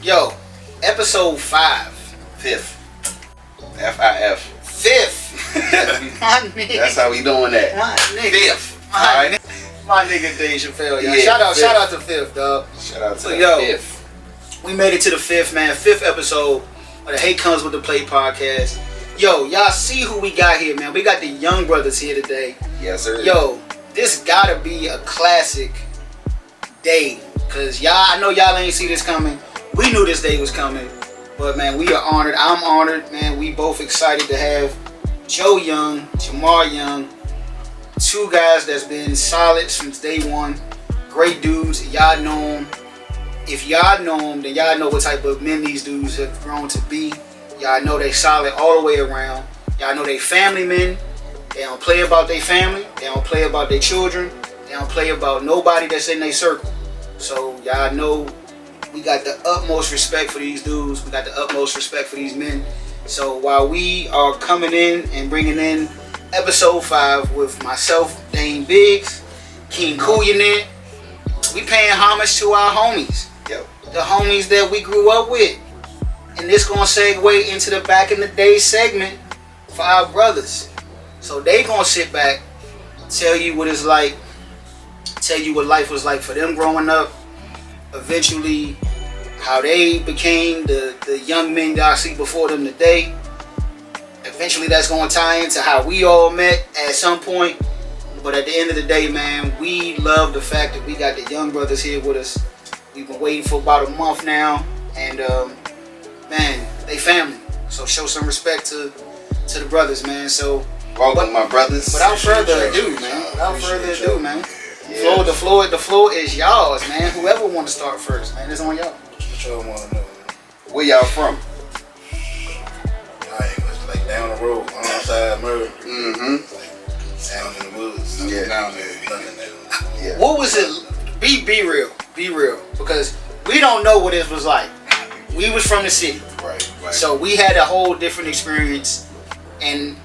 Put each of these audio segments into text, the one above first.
Yo, episode 5. Fifth. F-I-F. Fifth. My nigga. That's how we doing that. My nigga. Fifth. My nigga Dane Chappelle, y'all. Yeah, shout out to Fifth, dog. Shout out to So, the yo, Fifth. We made it to the fifth, man. Fifth episode of the Hate Comes With The Play podcast. Yo, y'all see who we got here, man. We got the Young Brothers here today. Yes, sir. Yo, this gotta be a classic day. Cause I know y'all ain't see this coming. We knew this day was coming. But man, we are honored. I'm honored, man. We both excited to have Joe Young, Jamaar Young. Two guys that's been solid since day one. Great dudes. Y'all know them. If y'all know them, then y'all know what type of men these dudes have grown to be. Y'all know they solid all the way around. Y'all know they family men. They don't play about their family. They don't play about their children. They don't play about nobody that's in their circle. So y'all know we got the utmost respect for these dudes. We got the utmost respect for these men. So while we are coming in and bringing in episode 5 with myself, Dane, Biggz, King Kuyanin, we paying homage to our homies. Yep. The homies that we grew up with. And this gonna segue into the back in the day segment for our brothers. So they gonna sit back, tell you what it's like, tell you what life was like for them growing up, eventually how they became the young men y'all see before them today. Eventually that's gonna tie into how we all met at some point. But at the end of the day, man, we love the fact that we got the Young Brothers here with us. We've been waiting for about a month now, and man, they family. So show some respect to the brothers, man. So welcome, my brothers. Without further ado, man. Yeah. The floor is y'all's, man. Whoever want to start first, man, it's on y'all. What y'all want to know? Where y'all from? It's like down the road, on the side of Murray. Mm-hmm. Down in the woods. Yeah. Down there. Yeah. What was it? Be real, because we don't know what it was like. We was from the city, Right. so we had a whole different experience, and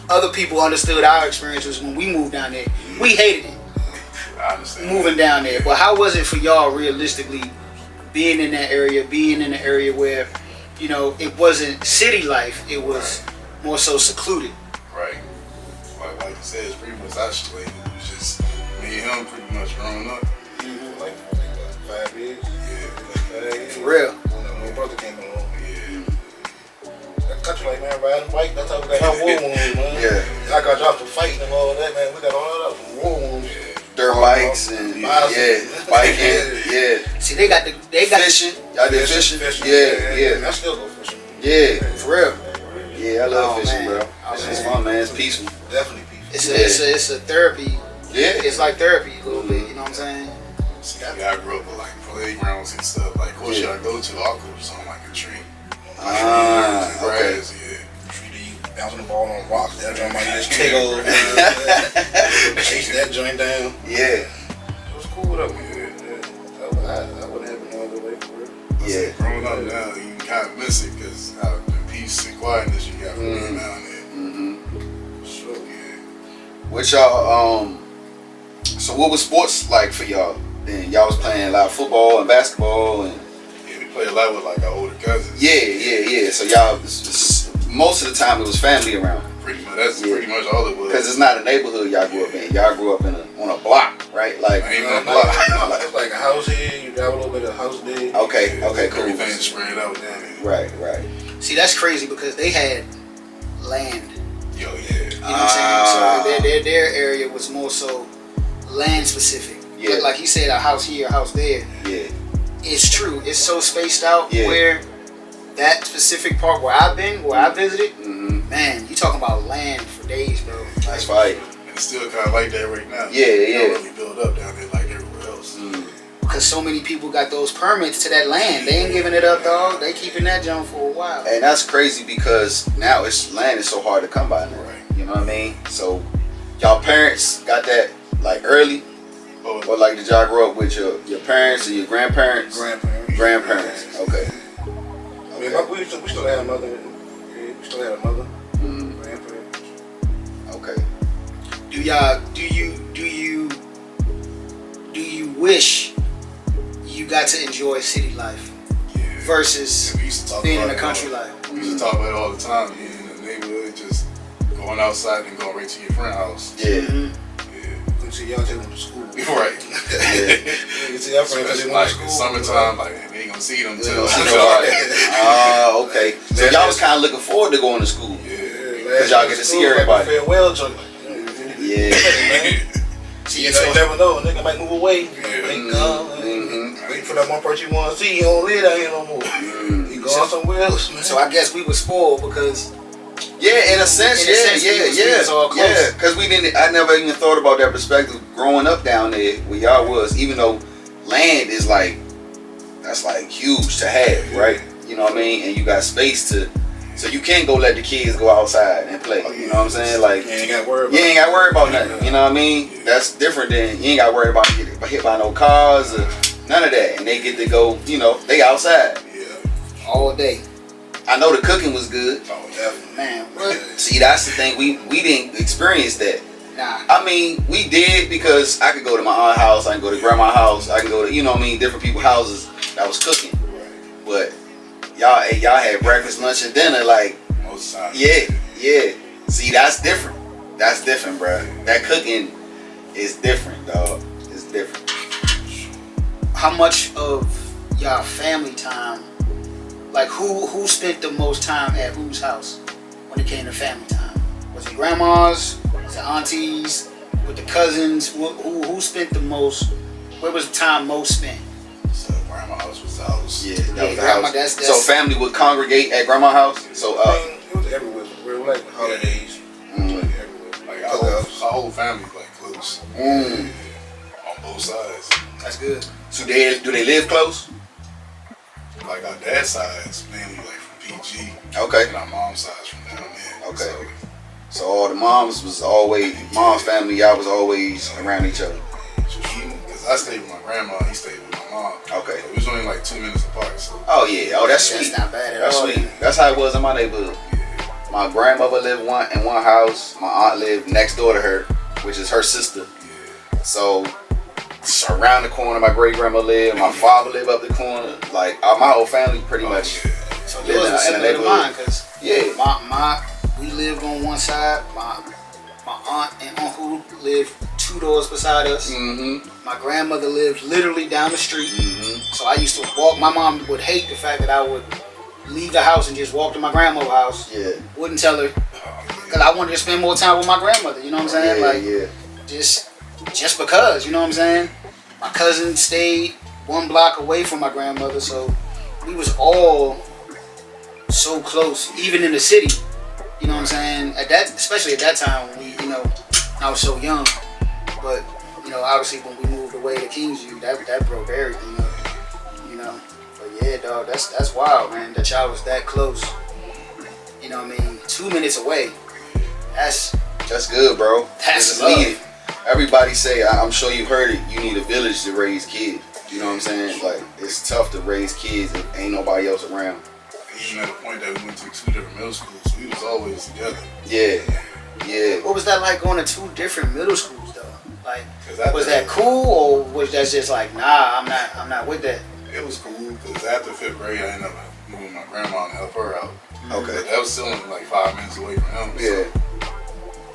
other people understood our experiences when we moved down there. We hated it. I understand. Moving down there, but how was it for y'all realistically being in that area, being in an area where it wasn't city life, it was more so secluded? Right. Like you said, it's pretty much isolated. It was just me and him pretty much growing up. Mm-hmm. Like 5 years. Yeah, like 5 years. For real. When my brother came along. Yeah. That country, like, man, riding bike, that's how we got our war wounds, man. Yeah. I got dropped for fighting and all that, man. We got all that from war wounds. Yeah. Dirt bikes and biking. Yeah. See, they got fishing. Y'all did fishing? Yeah. I still go fishing. Yeah. For real. Yeah, I love fishing, man. bro. Fishing's fun, man. It's peaceful. Definitely peaceful. It's a therapy. Yeah. It's like therapy a little bit. You know what I'm saying? See, I grew up with like playgrounds and stuff. Like, of course, y'all go to our course on like a tree. Okay. Grass, tree, bouncing the ball on rocks. That joint might just take over. Chase that joint down. Yeah. It was cool though. I wouldn't have it no other way for real. Yeah. Growing up now, you kind of miss it because the peace and quietness you got from down there. Mm-hmm. Sure, yeah. What y'all, so what was sports like for y'all? Then y'all was playing a lot of football and basketball and... Yeah, we played a lot with like our older cousins. Yeah. So y'all, most of the time it was family around. Pretty much. That's pretty much all it was. Because it's not a neighborhood y'all grew up in. Y'all grew up on a block, right? Like, ain't no block. It's like a house here. You got a little bit of house there. Okay, cool. Everything spread out down there. Right. See, that's crazy because they had land. Yo, yeah. You know what I'm saying? So their area was more so land specific. Yeah. But like he said, a house here, a house there. Yeah. It's true. It's so spaced out Yeah. where that specific part where I've been, where I visited, Mm-hmm. you talking about land for days, bro. That's right. And it's still kind of like that right now. Yeah. They don't really build up down there like everywhere else. Because so many people got those permits to that land. They ain't giving it up, dog. They keeping that junk for a while. And that's crazy because now land is so hard to come by now. Right. You know what I mean? So y'all parents got that like early? Or like did y'all grow up with your parents and your grandparents? Grandparents. Okay. I mean, we still had a mother. Yeah, we still had a mother. Grandparents. Okay. Do you wish you got to enjoy city life versus we used to talk being in about the it country all- life? We used to talk about it all the time. Yeah, in the neighborhood, just going outside and going right to your friend's house. Yeah. Mhm. You see y'all take them to school. Right. You see y'all friends Especially take them like to in school. summertime, like they ain't gonna see them You till. know, see nobody. Oh, okay. So y'all was kind of looking forward to going to school. Because y'all get to see everybody. Like a farewell joint. Yeah. See, you never know. A nigga might move away. Mm-hmm. Wait for that one person you want to see. He don't live down here no more. He going somewhere else, man. So I guess we were spoiled because Yeah, in a sense, we was all close. yeah. Because I never even thought about that perspective growing up down there where y'all was. Even though land is like, that's like huge to have, right? You know what I mean? And you got space to, so you can't go let the kids go outside and play. You know what I'm saying? Like, You ain't got to worry about you ain't got to worry about nothing. You know what I mean? That's different than, you ain't got to worry about getting hit by no cars or none of that. And they get to go, you know, they outside. all day. I know the cooking was good. Oh, definitely. Man, what? See, that's the thing. We didn't experience that. Nah. I mean, we did because I could go to my aunt's house, I can go to grandma's house, I can go to, you know what I mean, different people's houses that was cooking. But y'all had breakfast, lunch, and dinner, like, Most times. yeah. See, that's different. That's different, bro. That cooking is different, dog. It's different. How much of y'all family time, like who spent the most time at whose house when it came to family time? Was it grandma's? Was it aunties? With the cousins? Who spent the most? Where was the time most spent? So grandma's house was the house. Yeah, that was the grandma, house. that's- So family would congregate at grandma's house. So I mean, it was everywhere. We were like holidays. Like everywhere. Like our whole family like close. On both sides. That's good. So do they live close? Like our dad's side is mainly like from PG. Okay. And our mom's side is from down there. Okay. So all the mom's family, y'all was always around each other. Because I stayed with my grandma, he stayed with my mom. Okay. So we was only like 2 minutes apart. So Oh yeah. Oh, that's sweet. That's not bad at That's all. sweet. That's how it was in my neighborhood. My grandmother lived in one house. My aunt lived next door to her, which is her sister. So around the corner, my great grandma lived. My father lived up the corner. Like my whole family pretty much So lived yours was in a similar to neighborhood. mine, cause we lived on one side. My aunt and uncle lived 2 doors beside us. Mm-hmm. My grandmother lived literally down the street. So I used to walk. My mom would hate the fact that I would leave the house and just walk to my grandmother's house. Yeah. Wouldn't tell her because I wanted to spend more time with my grandmother. You know what I'm saying? Yeah. Just because. You know what I'm saying? My cousin stayed 1 block away from my grandmother, so we was all so close, even in the city. You know what I'm saying? Especially at that time when I was so young. But obviously when we moved away to Kingsview, that broke everything up. But yeah, dog, that's wild, man. That y'all was that close. You know what I mean? 2 minutes away. That's good, bro. That's It's love. needed. Everybody say, I'm sure you've heard it, you need a village to raise kids. You know what I'm saying? Like, it's tough to raise kids if ain't nobody else around. even at the point that we went to 2 different middle schools, so we was always together. Yeah. What was that like going to 2 different middle schools though? Like, was after- that cool or was that just like, nah, I'm not with that? It was cool because after 5th grade, I ended up moving my grandma to help her out. Okay. But that was still only like 5 minutes away from him. Yeah. So,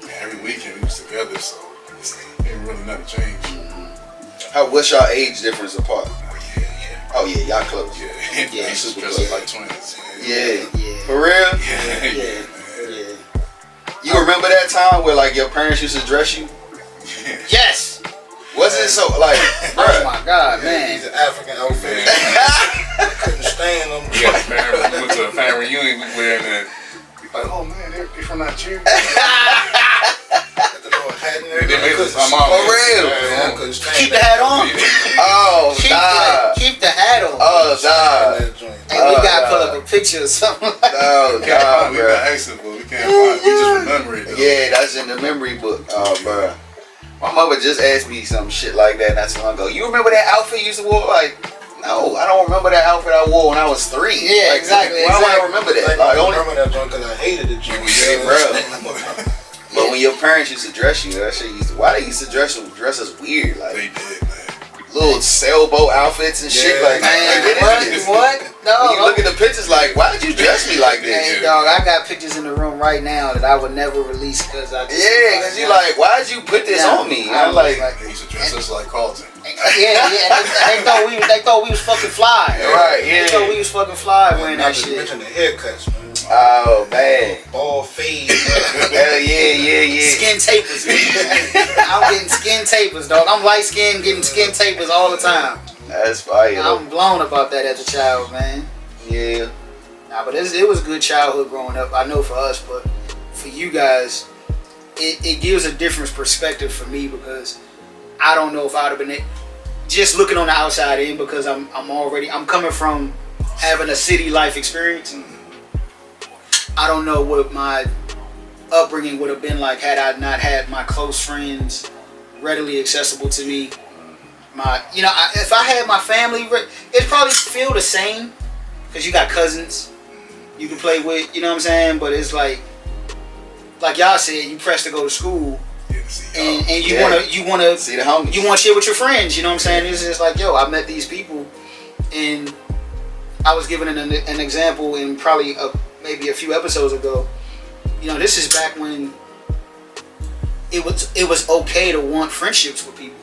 and every weekend we was together, so it really nothing changed. What's y'all age difference apart? Oh yeah, y'all close. Yeah, Yeah, we super dressed close. up like twins. Yeah. Yeah. For real? Yeah. You remember that time where like your parents used to dress you? Yes. Was it so like, Oh bruh? my God, man. He's an African outfit. Couldn't stand them. We went to a family reunion, we wearing that. Like, oh man, they're from Nigeria. Got the little hat and They made everything. my mom. For real? I couldn't stand Keep the hat on. Oh, nah. Keep the hat on. Oh, nah. that joint. Hey, we Oh, gotta pull nah. up a picture or something like that. Oh, We can't nah, find, we got bruh. access, but we can't find. We just remember it though. Yeah, that's in the memory book. Oh, bruh. My mother just asked me some shit like that not too long ago. You remember that outfit you used to wear? Like, no, I don't remember that outfit I wore when I was 3. Yeah, like, exactly, Why would I exactly. remember that? Like, Like, I only, remember that joint because I hated the joint. Yeah, bro. But when your parents used to dress you, that shit used to, why they used to dress us weird? Like, They did, man. little sailboat outfits and shit. Yeah. Like, man, What? No. When you look at the pictures, like, why did you dress me like this? Hey, dog, I got pictures in the room right now that I would never release because I. Because you like, why did you put this on me? I'm like, They used to dress us like Carlton. Yeah. They thought we was fucking fly. Right, They thought we was fucking fly wearing that Not to shit. mention the haircuts, man. oh man, Ball fade. hell yeah. Skin tapers. I'm getting skin tapers, dog. I'm light skinned, getting skin tapers all the time. That's fire. I'm blown about that as a child, man. Yeah. Nah, but it was a good childhood growing up. I know for us, but for you guys, it gives a different perspective for me because I don't know if I'd have been just looking on the outside in because I'm coming from having a city life experience. I don't know what my upbringing would have been like had I not had my close friends readily accessible to me. If I had my family, it'd probably feel the same because you got cousins you can play with. You know what I'm saying? But it's like y'all said, you pressed to go to school, and you wanna see the homies. You want shit with your friends. You know what I'm saying? It's just like, yo, I met these people, and I was given an example in probably maybe a few episodes ago. This is back when it was okay to want friendships with people.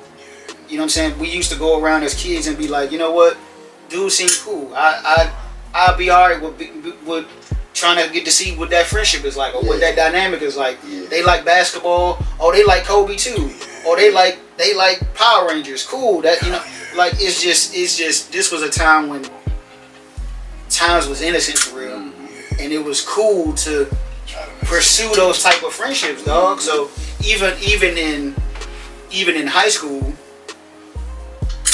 You know what I'm saying? We used to go around as kids and be like, you know what, dude seems cool. I'll be alright with trying to get to see what that friendship is like or what that dynamic is like. Yeah. They like basketball, or they like Kobe too, or they like Power Rangers. Cool. That like it's just this was a time when times was innocent for real, and it was cool to pursue those type of friendships, dog. So even in high school,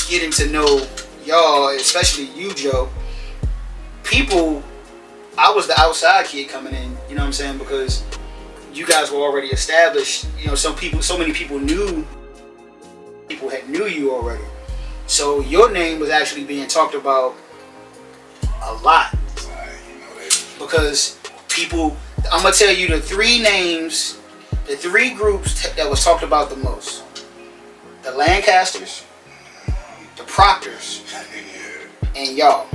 getting to know y'all, especially you, Joe, I was the outside kid coming in, you know what I'm saying? Because you guys were already established. So many people knew you already. So your name was actually being talked about a lot. Because I'm going to tell you the three names, the three groups that was talked about the most. The Lancasters, the Proctors, and y'all.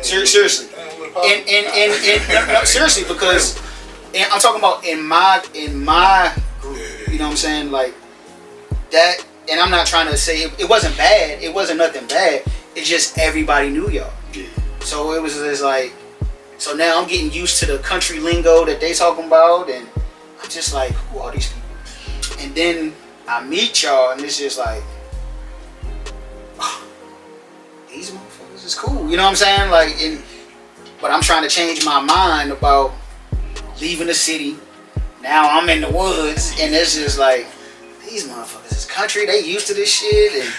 Seriously. Seriously, because I'm talking about in my group, you know what I'm saying? Like that, and I'm not trying to say it wasn't bad. It wasn't nothing bad. It's just everybody knew y'all. Yeah. So it was just like, so now I'm getting used to the country lingo that they talking about, and I'm just like, who are these people? And then I meet y'all, and it's just like, oh, these motherfuckers is cool. You know what I'm saying? Like, but I'm trying to change my mind about leaving the city. Now I'm in the woods, and it's just like, these motherfuckers is country. They used to this shit, and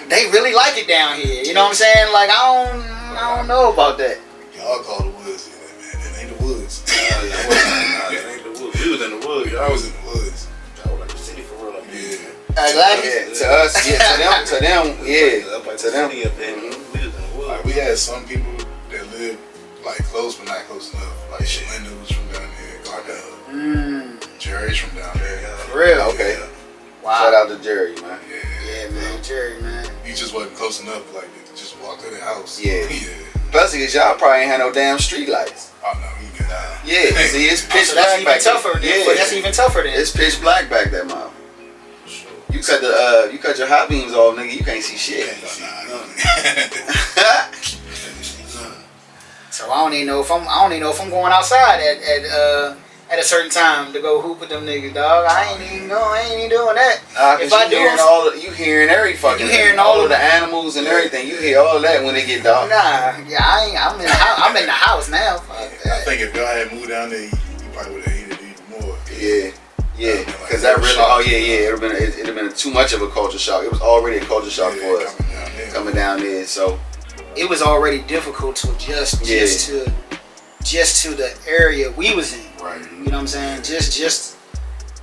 they really like it down here. You know what I'm saying? Like, I don't know about that. Y'all call the woods, man. It ain't the woods. It ain't the woods. We was in the woods. Y'all was in the woods. Y'all was like the city for real. Like, To us, to them, to them. We was in the woods. Like, we had some people that lived like close but not close enough. Like Shalinda was from down there, Clark. Jerry's from down there. For real? Okay. Wow. Shout out to Jerry, man. Yeah, man, Jerry, man. He just wasn't close enough, like, to just walk to the house. Yeah. Plus, because y'all probably ain't had no damn street lights. Oh, no, we get down. Yeah, see, it's pitch So that's black even back tougher. there. But that's even tougher then. It's pitch black back there, mom. Sure. You cut your high beams off, nigga. You can't see shit. So I don't even know if I'm going outside at a certain time to go hoop with them niggas, dog. I ain't even doing that. If I do, you hearing every fucking. You hearing all all of the animals and everything. You hear all of that when they get dark. Nah, yeah, I'm in the house now. I think if y'all had moved down there, you probably would have hated it even more. Yeah, because that really, it'd have been too much of a culture shock. It was already a culture shock for us coming down there. So it was already difficult to adjust just to the area we was in. Right. You know what I'm saying? Just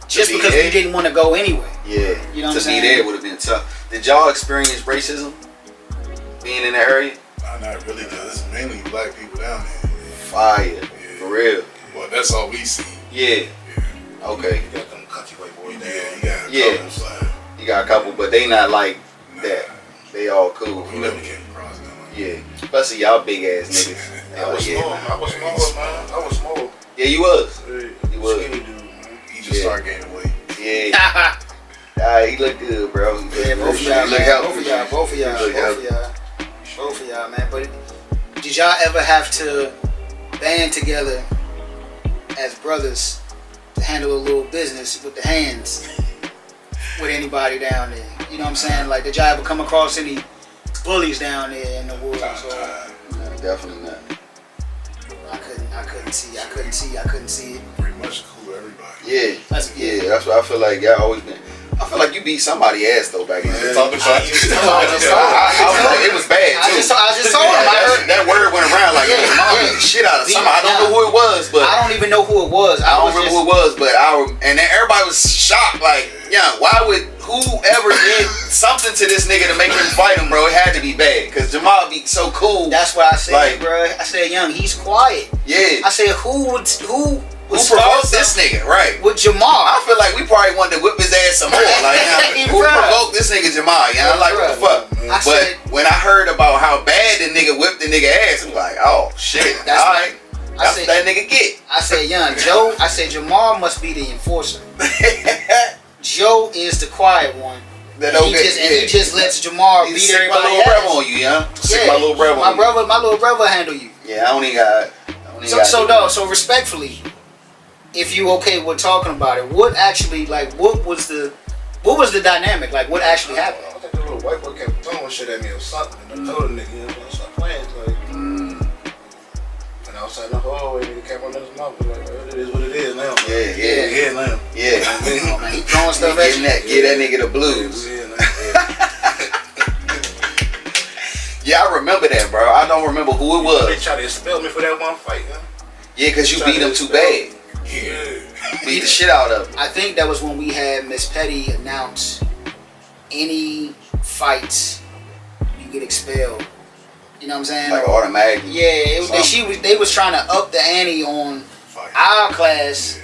because we didn't want to go anyway. Yeah. You know what I'm saying? To be there would have been tough. Did y'all experience racism being in that area? Not really, because it's mainly black people down there. Fire. For real. Well, that's all we see. Yeah. Okay. You got them country white boys You got You got a couple, but they not like that. They all cool. We never came across them. Yeah, especially y'all big ass niggas. I was small. I was small, man. I was small. Yeah, you was. You was. Skinny dude, man. He just started gaining weight. Yeah. He look good, bro. Yeah, both of y'all, look man. healthy. Both of y'all, man. But did y'all ever have to band together as brothers to handle a little business with the hands with anybody down there? You know what I'm saying? Like, did y'all ever come across any bullies down there in the woods? No, definitely not. I couldn't see it. Pretty much cool everybody. Yeah, That's what I feel like. Y'all always been. I feel like you beat somebody ass though back then. Talking about I it was bad too. I just told him. I heard that word went around like shit out of somebody. I don't know who it was, but I don't even know who it was. I don't remember who it was, but and then everybody was shocked. Like, why would whoever did something to this nigga to make him fight him, bro? It had to be bad because Jamal be so cool. That's why I said, like, bro. I said, Young, he's quiet. Yeah. I said, who provoked this nigga, right? With Jamaar. I feel like we probably wanted to whip his ass some more. Like, who provoked this nigga Jamaar? I'm like, what the fuck? But when I heard about how bad the nigga whipped the nigga ass, I'm like, oh shit. That's what that nigga get. I said, Young, Joe. I said, Jamaar must be the enforcer. Joe is the quiet one. He just lets Jamaar beat everybody ass. My little brother on you, Sick my little brother. My little brother handle you. Yeah, I don't even got. So respectfully, if you okay with talking about it, what was the dynamic? Like, what actually happened? I think the little white boy kept throwing shit at me or something, and I told the nigga, stop playing, like. And outside the hallway, nigga kept running his mouth, like, it is what it is now. Yeah, now. Yeah. Man, he throwing stuff at you. Get that nigga the blues. Yeah, I remember that, bro. I don't remember who it was. They tried to expel me for that one fight, Yeah, because you beat him too bad. Yeah. Beat the shit out of him. I think that was when we had Miss Petty announce any fights you get expelled. You know what I'm saying? Like automatically. Yeah, they was trying to up the ante on our class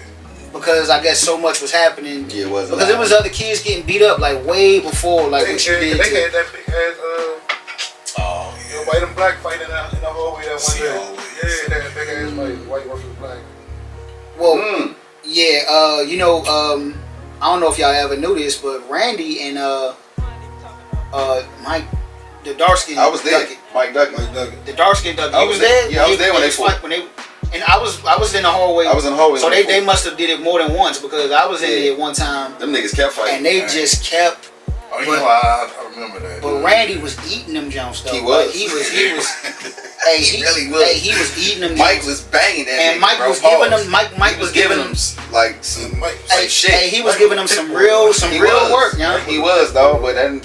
because I guess so much was happening. Yeah, it was. Because there was other kids getting beat up like way before like what you did. They had that big ass white and black fight in the hallway that one day. Yeah, they had a big ass fight, white versus black. Well, yeah, I don't know if y'all ever knew this, but Randy and Mike, the dark skin. I was there. Mike Duckett. The dark skin Duckett. I He was there. Yeah, I was there when they fought. And I was in the hallway. I was in the hallway. So they must have did it more than once because I was in there one time. Them niggas kept fighting. And they just kept. Oh, I remember that. But Randy was eating them jumps though. He was. He was. He really was. Hey, he was eating them. Mike was banging that. And Mike was giving them. Mike was giving them like some shit. Hey, he was giving them some real work, yo. He was though, but then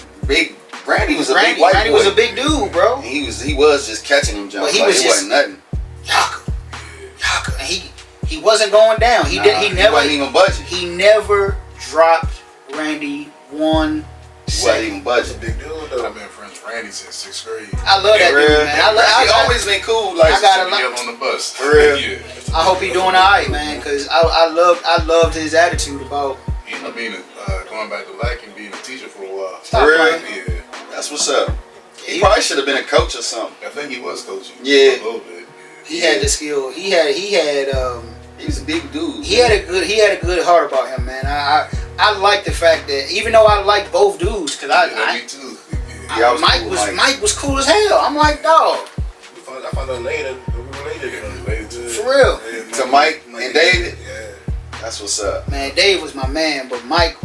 Randy was a big white boy. Randy was a big dude, bro. He was just catching them jumps. But he was just wasn't nothing. Yaka. And he wasn't going down. He wasn't even budging. He never dropped Randy one. He wasn't even budging. Big dude though. I've been friends with Randy since 6th grade. I love that dude, man. He always been cool. Like, I got on the bus. For real. Yeah. I hope he doing alright, man, because I loved his attitude about. He ended up being going back to Lack and being a teacher for a while. Stop really? playing. Yeah. That's what's up. He probably should have been a coach or something. I think he was coaching. Yeah. A little bit. He had the skill. He was a big dude. He had a good heart about him, man. I like the fact that even though I like both dudes, because me too. Mike was cool as hell. I'm like, dog. I found out later that we related. For real. Yeah, to Mike and David. Yeah. That's what's up. Man, Dave was my man, but Mike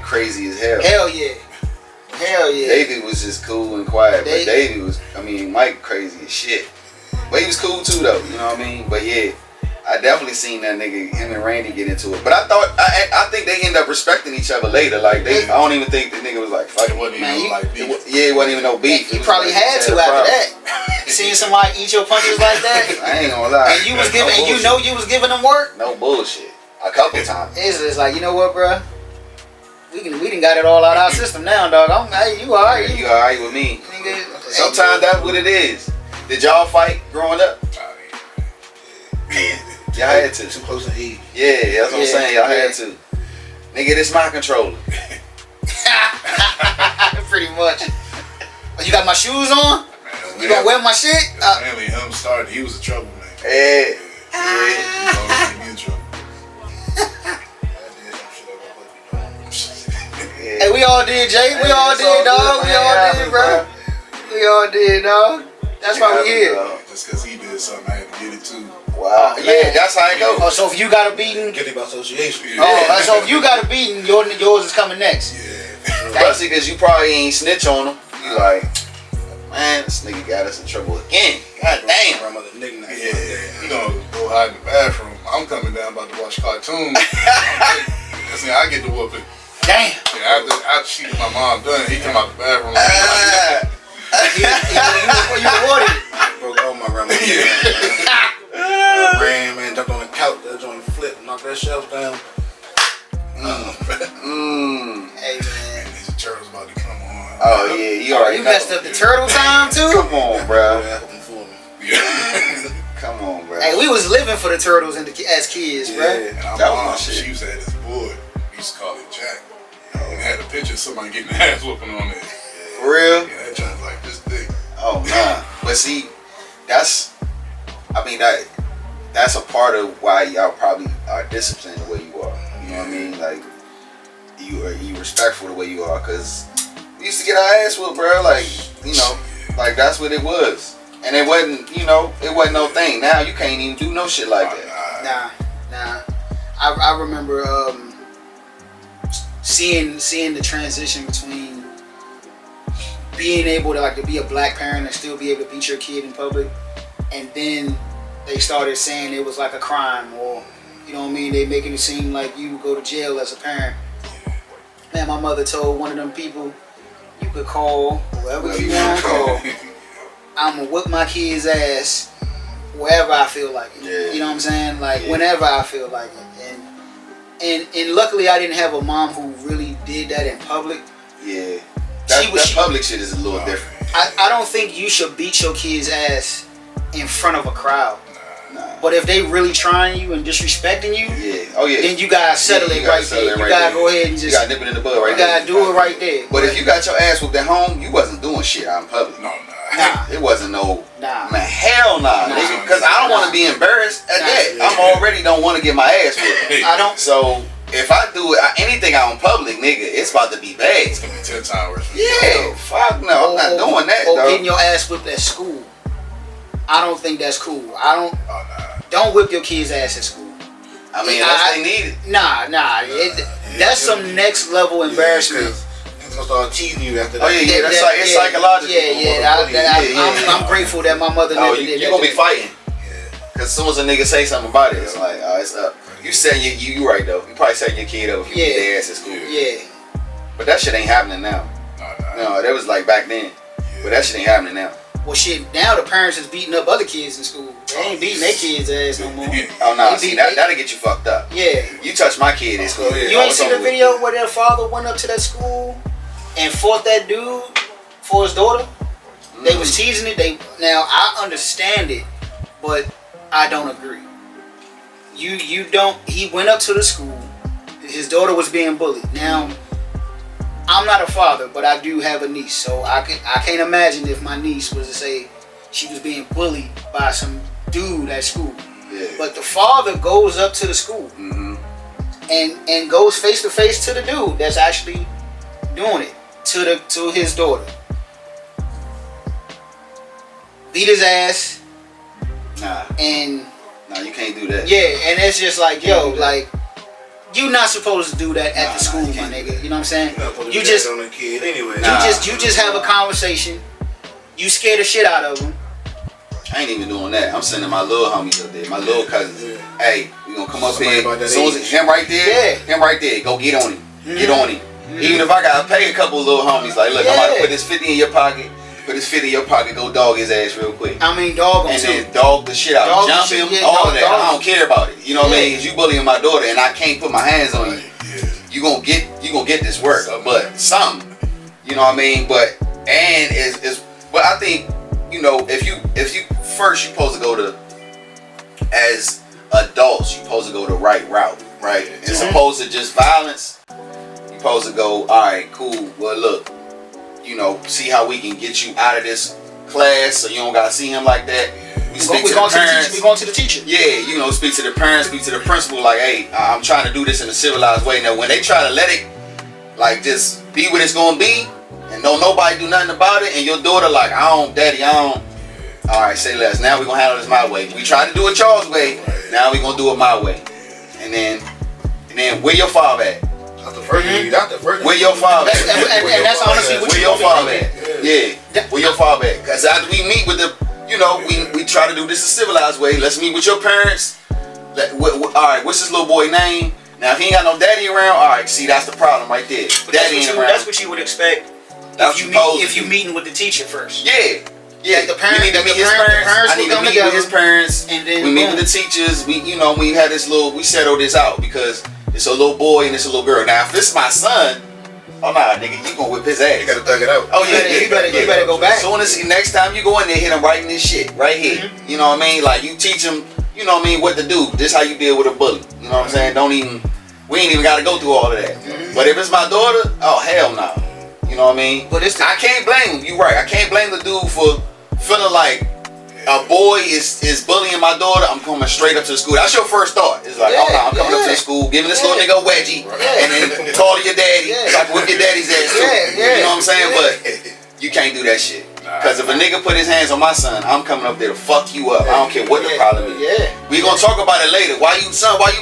crazy as hell. Hell yeah. David was just cool and quiet, but David was, Mike crazy as shit. But he was cool too though, you know what I mean? But yeah, I definitely seen that nigga, him and Randy get into it. But I think they end up respecting each other later. Like I don't even think the nigga was like fucking. It wasn't even like beef. Yeah, it wasn't even no beef. He probably had to after that. Seeing somebody eat your punches like that. I ain't gonna lie. And you was giving, and you was giving them work. No bullshit. A couple times. It's just like, you know what, bro? We done got it all out of our system now, dog. You alright? You alright with me? Sometimes that's what it is. Did y'all fight growing up? Y'all had to. Too close to 80. Yeah, that's what I'm saying. Y'all had to. Nigga, this my controller. much. Oh, you got my shoes on? Man, You gonna wear my shit? Mainly him started. He was a troublemaker. Yeah. He was always in trouble. Hey, we all did, Jay. We all did, dog. We all did, bro. We all did, dog. That's why we here. Just because he did something, I had to get it too. Wow. Yeah, that's how it goes. Oh, so if you got a beating, Guilty by association. oh, so if you got a beating, yours is coming next. Yeah. Especially because you probably ain't snitch on him. You like, man, this nigga got us in trouble again. God damn. Grandmother nickname. Yeah. You gonna go hide in the bathroom. I'm coming down about to watch cartoons. I get the whooping. Damn. Yeah, after she my mom done, he come out the bathroom like, You rewarded it. Broke all my grandmother. Ran, man, jumped on the couch, that joint flipped, knocked that shelf down. Hey, man. these turtles about to come on. Oh yeah, you already You messed up the turtle time too? Come on, bro. Yeah. Come on, bro. Hey, we was living for the turtles as kids, bro. And our That was mom, my shit. she used to have this board. We used to call it Jack. And had a picture of somebody getting their ass whooping on it. For real? Yeah, that joint's like this big. Oh nah. But see, that's a part of why y'all probably are disciplined the way you are. You know what I mean? Like you respectful the way you are, cause we used to get our ass whooped, bro. Like, you know, like that's what it was. And it wasn't, you know, it wasn't no thing. Now you can't even do no shit like that. Nah. I remember seeing the transition between being able to be a black parent and still be able to beat your kid in public, and then they started saying it was like a crime, or you know what I mean, they making it seem like you go to jail as a parent. Man, my mother told one of them people, you could call whoever you want to call. I'm gonna whip my kid's ass wherever I feel like it. Yeah. You know what I'm saying? Like whenever I feel like it. And luckily I didn't have a mom who really did that in public. Yeah. That public shit is a little different. I don't think you should beat your kid's ass in front of a crowd. Nah. But if they really trying you and disrespecting you, then you gotta settle it right there. You gotta go ahead and just. You gotta nip it in the bud right there. You gotta do it right there. But if you got your ass whooped at home, you wasn't doing shit out in public. Nah. It wasn't no. Nah. Man, hell nah. Because I don't want to be embarrassed at that. I'm already don't want to get my ass whooped. I don't. So if I do anything out in public, nigga, it's about to be bad. It's gonna be 10 times worse. Yeah, fuck no, I'm not doing that, Or though. getting your ass whipped at school. I don't think that's cool. Oh, Don't whip your kid's ass at school. I mean, unless they need it. Nah. That's some next level embarrassment. He's gonna start teasing you after that. Oh yeah, that's like it's psychological. I'm grateful that my mother never did that. You're gonna be fighting. Cause as soon as a nigga say something about it, it's like, oh, it's up. You setting you right though. You probably setting your kid up if you beat their ass at school. Yeah. But that shit ain't happening now. No, that was like back then. But that shit ain't happening now. Well, shit. Now the parents is beating up other kids in school. They ain't beating their kids' ass no more. Oh no, see that'll get you fucked up. Yeah. You touch my kid in school. You ain't seen the video where their father went up to that school and fought that dude for his daughter? They was teasing it. Now I understand it, but I don't agree. You don't. He went up to the school. His daughter was being bullied. Now I'm not a father, but I do have a niece, so I can't imagine if my niece was to say she was being bullied by some dude at school. Yeah. But the father goes up to the school and goes face to face to the dude that's actually doing it to his daughter. Beat his ass. Nah, you can't do that. Yeah, and it's just like, yo, like, you not supposed to do that at the school, my nigga. You know what I'm saying? You just on the kid anyway. You just have a conversation. You scare the shit out of him. I ain't even doing that. I'm sending my little homies up there, my little cousins. Yeah. Hey, we gonna come up Somebody here. about that As soon as age. him right there, go get on him. Get on him. Even if I gotta pay a couple of little homies, like, look, I'm about to put this 50 in your pocket. Put this 50 in your pocket, go dog his ass real quick. I mean, dog him and too. then dog the shit out, Dog jump the him, shit, yeah, all dog, that. dog. I don't care about it. You know what I mean? Cause you bullying my daughter, and I can't put my hands on you. You gonna get this work, but something. You know what I mean? But I think, you know, if you first you're supposed to go to, as adults, you're supposed to go the right route, right? As opposed to just violence. You're supposed to go, all right, cool. Well, look, you know, see how we can get you out of this class so you don't gotta see him like that. We're going to the teacher. Yeah, you know, speak to the parents, speak to the principal, like, hey, I'm trying to do this in a civilized way. Now, when they try to let it, like, just be what it's gonna be, and don't nobody do nothing about it, and your daughter like, Daddy, I don't. All right, say less. Now we're gonna handle this my way. We tried to do it y'all's way. Now we're gonna do it my way. And then where your father at? Not the first. Where your father at? And that's honestly what where your father at? Yeah. Where your father at? Because after we meet with the, you know, we try to do this a civilized way. Let's meet with your parents. All right, what's this little boy name? Now, if he ain't got no daddy around, all right, see, that's the problem right there. Daddy ain't around. That's what you would expect if you meeting with the teacher first. Yeah. Yeah, the parents, we need to meet his parents. I need to meet with his parents. And then we meet with the teachers. We had this we settled this out because it's a little boy and it's a little girl. Now, if it's my son, oh nah, nigga, you gonna whip his ass. You gotta thug it out. Oh yeah, you better go back. As soon as next time you go in there, hit him right in this shit, right here. Mm-hmm. You know what I mean? Like you teach him, you know what I mean, what to do. This how you deal with a bully. You know what I'm saying? We ain't even gotta go through all of that. Mm-hmm. But if it's my daughter, oh hell no. You know what I mean? But I can't blame him. You right. I can't blame the dude for feeling like a boy is bullying my daughter. I'm coming straight up to the school. That's your first thought. It's like, I'm coming up to the school, giving this little nigga a wedgie, and then talk to your daddy, so I can whip your daddy's ass too. You know what I'm saying? But you can't do that shit. Because if a nigga put his hands on my son, I'm coming up there to fuck you up. I don't care what the problem is. We gonna talk about it later. Why you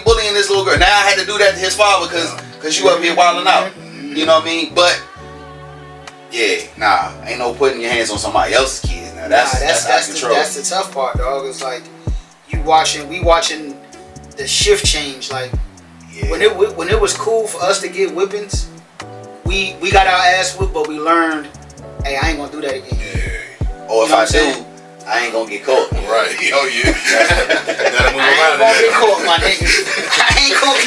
bullying this little girl? Now I had to do that to his father because you up here wilding out. You know what I mean? But yeah, ain't no putting your hands on somebody else's kid. Now that's the tough part, dog. It's like we watching the shift change. Like when it was cool for us to get whippings, we got our ass whipped, but we learned, hey, I ain't gonna do that again. Yeah. Or if I do, I ain't gonna get caught. Right. Oh yeah. I ain't gonna get caught, my nigga.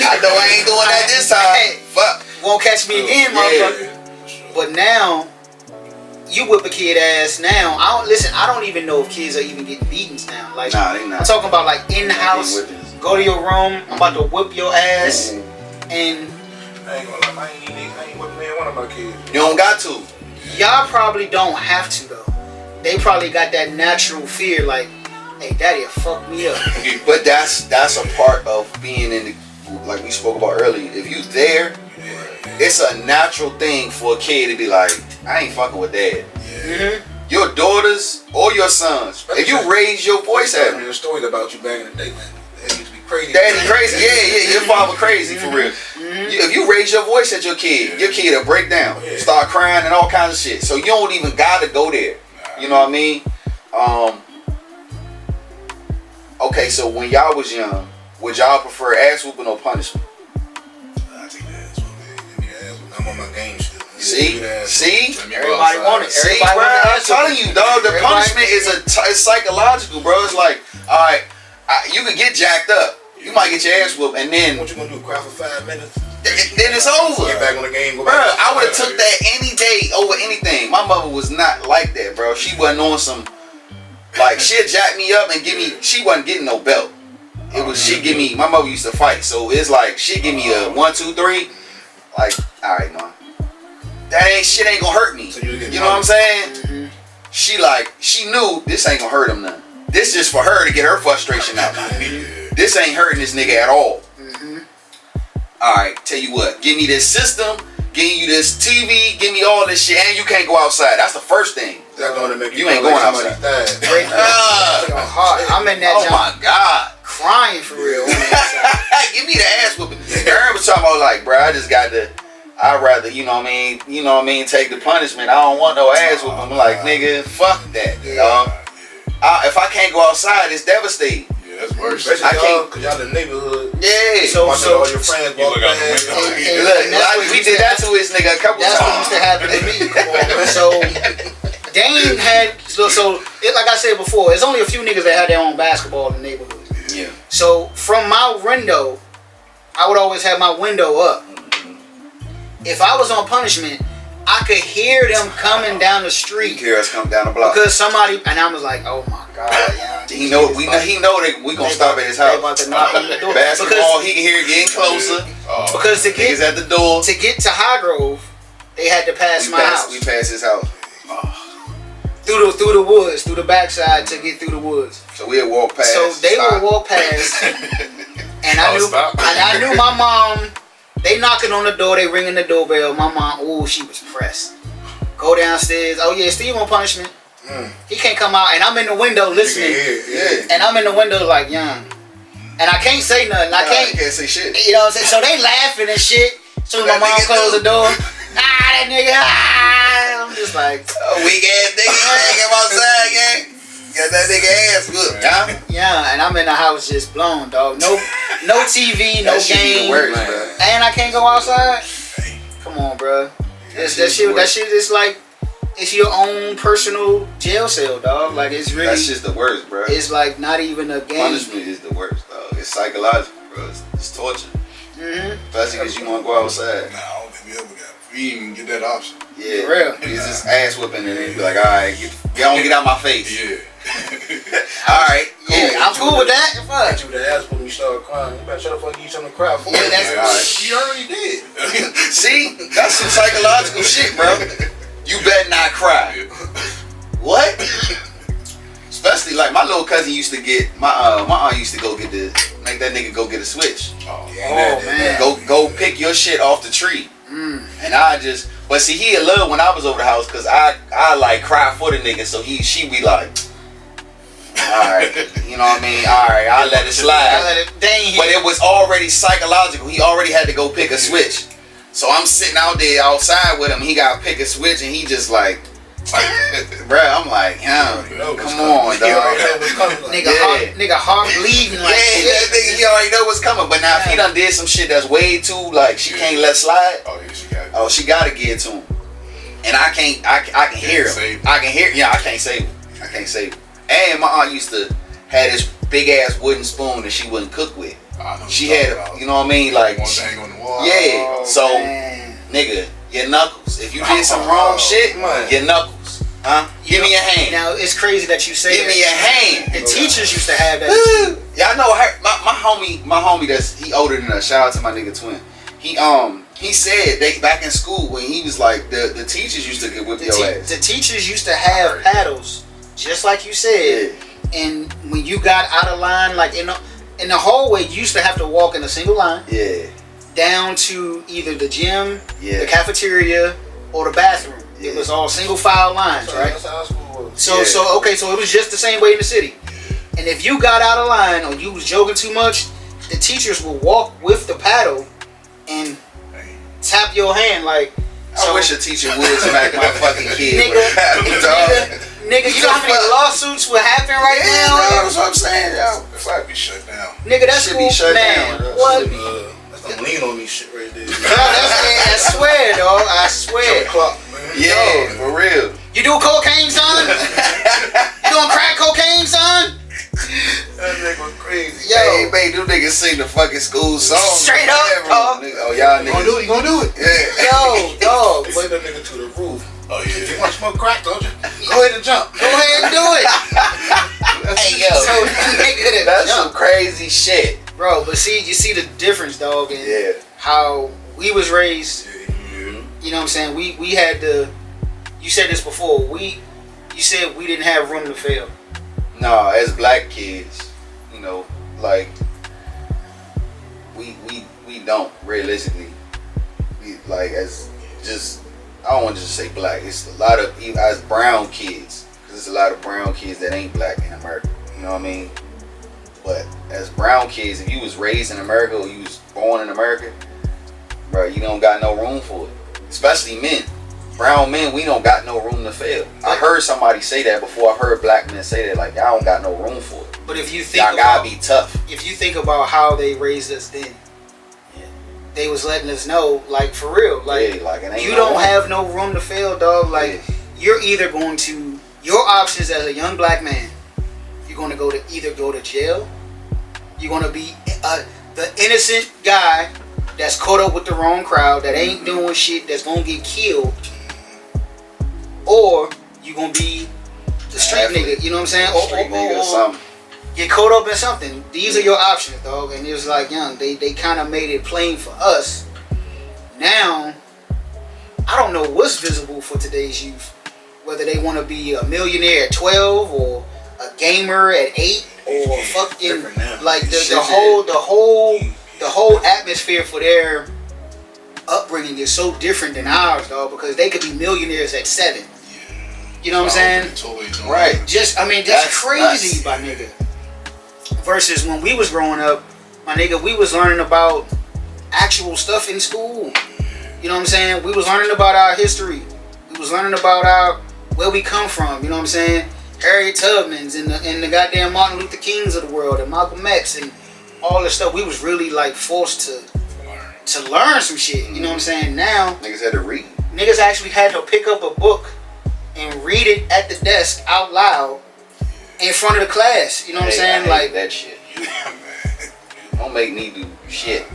I know I ain't doing that this time. Hey, fuck. Won't catch me again, motherfucker. But now, you whip a kid ass now. I don't even know if kids are even getting beatings now. Like, nah, they not. I'm talking about like in the house. Go to your room. I'm about to whip your ass. And I ain't gonna lie, I ain't whipping any one of my kids. You don't got to. Y'all probably don't have to though. They probably got that natural fear, like, hey, daddy'll fuck me up. But that's a part of being in the, like we spoke about earlier. If you there, it's a natural thing for a kid to be like, I ain't fucking with dad. Your daughters or your sons, if you raise your voice at them. There's stories about you back in the day, man. That used to be crazy. Daddy crazy, yeah, your father crazy for real. If you raise your voice at your kid will break down, start crying and all kinds of shit. So you don't even gotta go there. You know what I mean? Okay, so when y'all was young, would y'all prefer ass whooping or punishment? I take the ass whooping. Give me the ass whooping. I'm on my game still. See? Everybody want it. See, bro, I'm telling you, dog, the punishment is it's psychological, bro. It's like, all right, you could get jacked up. You might get your ass whooped, and then what you gonna do? Cry for 5 minutes? Then it's over. Get back on the game. Bro, I would have took that any day over anything. My mother was not like that, bro. She wasn't on some, like, she'd jack me up and give me, she wasn't getting no belt. It was, she'd give me, my mother used to fight, so it's like, she'd give me a 1, 2, 3. Like, all right, man. Shit ain't gonna hurt me. So you know what I'm saying? She knew this ain't gonna hurt him none. This just for her to get her frustration out. This ain't hurting this nigga at all. Alright, tell you what, give me this system, give you this TV, give me all this shit, and you can't go outside. That's the first thing. That's gonna make you ain't going outside. I'm in that oh my God. Crying for real. Give me the ass whooping. Aaron was talking about like, bro, I'd rather, you know what I mean, take the punishment. I don't want no ass whooping. I'm like, nigga, fuck that. If I can't go outside, it's devastating. That's worse. I can't, cause y'all in the neighborhood. Yeah. So all your friends walk past. Look, we did that to his nigga a couple times. That's what used to happen to me. So Dane had like I said before, there's only a few niggas that had their own basketball in the neighborhood. Yeah. So from my window, I would always have my window up. If I was on punishment, I could hear them coming down the street. Hear us come down the block. Because somebody, and I was like, oh my God. Yeah, he know that we gonna stop at his house. About to knock on the door. Basketball, he can hear it getting closer. Because to get at the door. To get to High Grove, They had to pass my house. We passed his house. Through the woods, through the backside to get through the woods. So we'd walk past. So they would walk past, and I knew my mom. They knocking on the door, they ringing the doorbell. My mom, she was pressed. Go downstairs. Oh yeah, Steve on punishment. He can't come out, and I'm in the window listening. Yeah. And I'm in the window like Young, and I can't say nothing. I can't say shit. You know what I'm saying? So they laughing and shit. So my mom closed the door. That nigga. I'm just like, weak ass nigga, get outside, gang. Got that nigga ass good, huh? Yeah, and I'm in the house just blown, dog. No TV, no game, and I can't go outside. Come on, bro. That shit is like, it's your own personal jail cell, dog. Like, it's really. That's just the worst, bro. It's like not even a game. Punishment is the worst, dog. It's psychological, bro. It's torture. Especially because you want to go outside. Nah, I don't think we ever got. We didn't even get that option. Yeah, for real. It's just ass whipping, and then be like, all right, y'all get out my face. Yeah. All right. Cool. Yeah, I'm cool with that. Fuck. You the ass when you start crying. You better shut the fuck and eat something to cry for. Yeah, that's right. You already did. See, that's some psychological shit, bro. You better not cry. What? Especially like my little cousin used to get my aunt used to make that nigga go get a switch. Oh man. Go pick your shit off the tree. And but see, he loved when I was over the house because I like cry for the nigga, so she be like, alright, you know what I mean? Alright, I'll let it slide. But it was already psychological. He already had to go pick a switch. So I'm sitting out there outside with him. He got to pick a switch and he just like, bruh, I'm like, come on, dog. Nigga heart bleeding like shit. Nigga, he already know what's coming. But now if he done did some shit that's way too, like, she can't let slide. Oh, yeah, she got it. Oh, she gotta get it to him. And I can hear him. I can hear, I can't save him. I can't save him. And my aunt used to have this big ass wooden spoon that she wouldn't cook with. She had, you know what I mean? Like, one thing on the wall. yeah. So, nigga, your knuckles. If you did some wrong shit, your knuckles. Huh? Give me your hand. Now, it's crazy that you say Give me your hand. The teachers used to have that. Yeah, I know her. My homie he older than us. Shout out to my nigga twin. He said they back in school when he was like the teachers used to get whip your ass. The teachers used to have paddles, just like you said. Yeah. And when you got out of line, like in the hallway, you used to have to walk in a single line. Yeah. Down to either the gym, yeah, the cafeteria, or the bathroom. Yeah. It was all single file lines, right? That's how school was. So it was just the same way in the city. And if you got out of line or you was joking too much, the teachers would walk with the paddle and tap your hand like. I wish a teacher would smack my fucking kid. Nigga, you know how many lawsuits would happen right now? That's what I'm saying, yo. If I be shut down. Nigga, that should be shut down. What? That's some lean on me shit right there. I swear, dog. I swear. Yeah, for real. You do cocaine, son? You doing crack cocaine, son? That nigga was crazy. Yo. Hey, babe, them niggas sing the fucking school song. Straight up, dog. Oh, y'all niggas. You gonna do it? Yeah. Yo, dog. Put that nigga to the roof. Oh, yeah. You want to smoke crack, don't you? Go ahead and jump. Go ahead and do it. Hey, yo. So, nigga, that's some crazy shit. Bro, but you see the difference, dog, in how we was raised. You know what I'm saying? We had to. You said this before. You said we didn't have room to fail. No, as black kids, you know, like we don't realistically. We like as just I don't want to just say black. It's a lot of as brown kids, because there's a lot of brown kids that ain't black in America. You know what I mean? But as brown kids, if you was raised in America or you was born in America, bro, you don't got no room for it. Especially men. Brown men, we don't got no room to fail. I heard somebody say that before. I heard black men say that, like, y'all don't got no room for it. But if you think y'all gotta be tough. If you think about how they raised us then, they was letting us know, like, for real, like, you don't have no room to fail, dog. Like, you're either going to, your options as a young black man, you're going to either go to jail, you're going to be the innocent guy that's caught up with the wrong crowd, that ain't doing shit, that's going to get killed, or you're going to be the street nigga, you know what I'm saying? Or something. Get caught up in something. These are your options, dog. And it was like, young, they kind of made it plain for us. Now, I don't know what's visible for today's youth. Whether they want to be a millionaire at 12 or a gamer at 8 or fucking like the whole atmosphere for their upbringing is so different than ours, dog. Because they could be millionaires at 7. You know what I'm saying? Totally Right. That's crazy, my nigga. Versus when we was growing up, my nigga, we was learning about actual stuff in school. You know what I'm saying? We was learning about our history. We was learning about where we come from. You know what I'm saying? Harriet Tubman's and the goddamn Martin Luther Kings of the world and Malcolm X and all this stuff. We was really like forced to learn some shit. You know what I'm saying? Now Niggas had to read. niggas actually had to pick up a book and read it at the desk out loud in front of the class. You know what I'm saying? I Like hate that shit. Don't make me do shit.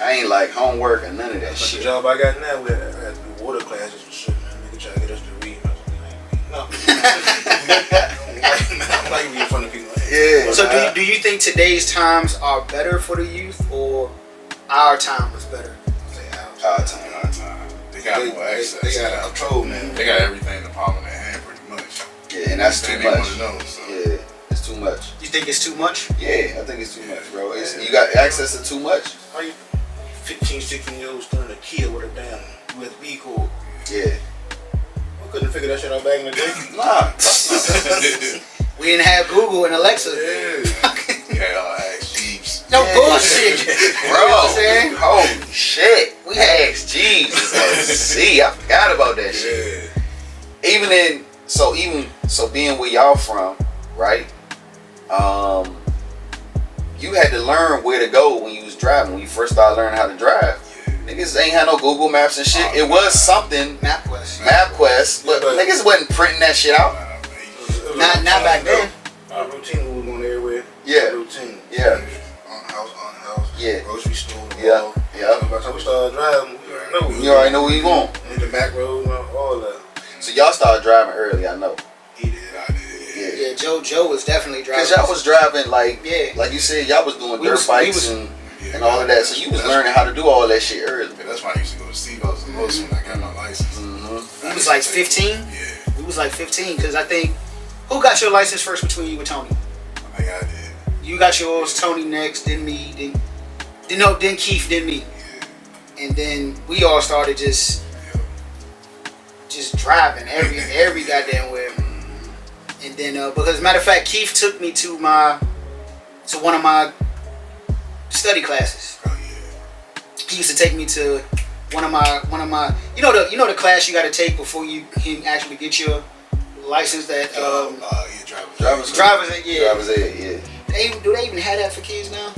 I ain't like homework or none of that But shit. the job I got now, we had to do water classes and shit, man. Nigga try to get us to read. No. I'm not even in front of people. Yeah. So do you think today's times are better for the youth or our time was better? Our time. They got more access. They got control, man. They got everything in the palm of their hand, pretty much. Yeah, and that's too Everything they much. wanna know, so. Yeah, it's too much. You think it's too much? Yeah, I think it's too much, bro. You got access to too much. How you 15, 16 years old starting a kid with a damn USB cord? Yeah. I couldn't figure that shit out back in the day. Nah. We didn't have Google and Alexa. Yeah, Ask Jeeves. No bullshit. Bro, You know what I'm saying? holy shit. We had- Ask Jeeves. See, I forgot about that shit. Yeah. So being where y'all from, right? You had to learn where to go when you was driving. When you first started learning how to drive, niggas ain't had no Google Maps and shit. It was something, MapQuest, but niggas wasn't printing that shit out. Not back then. Our routine, we was going everywhere. Yeah. Routine. Yeah. On house. Yeah. Grocery store. Yeah. Mall. Yeah. By the time we started driving, we already know. You already know where you going. Hit the back road, all that. So y'all started driving early, I know. He did. I did. Yeah. Yeah, Joe was definitely driving. Cause y'all was driving like Yeah. like you said, y'all was doing We dirt was- bikes and all of that. So you was learning how to do all that shit early. Yeah, that's why I used to go to Steve House the most when I got my license. We was like 15. Yeah, We was like 15 because I think who got your license first between you and Tony? I think I did. You got yours, Tony next, then me, then Keith, then me. And then we all started just driving every goddamn where. And then because matter of fact, Keith took me to one of my study classes. Oh yeah. He used to take me to one of my you know the class you got to take before you can actually get your license that driver's ed, yeah. Do they even have that for kids now?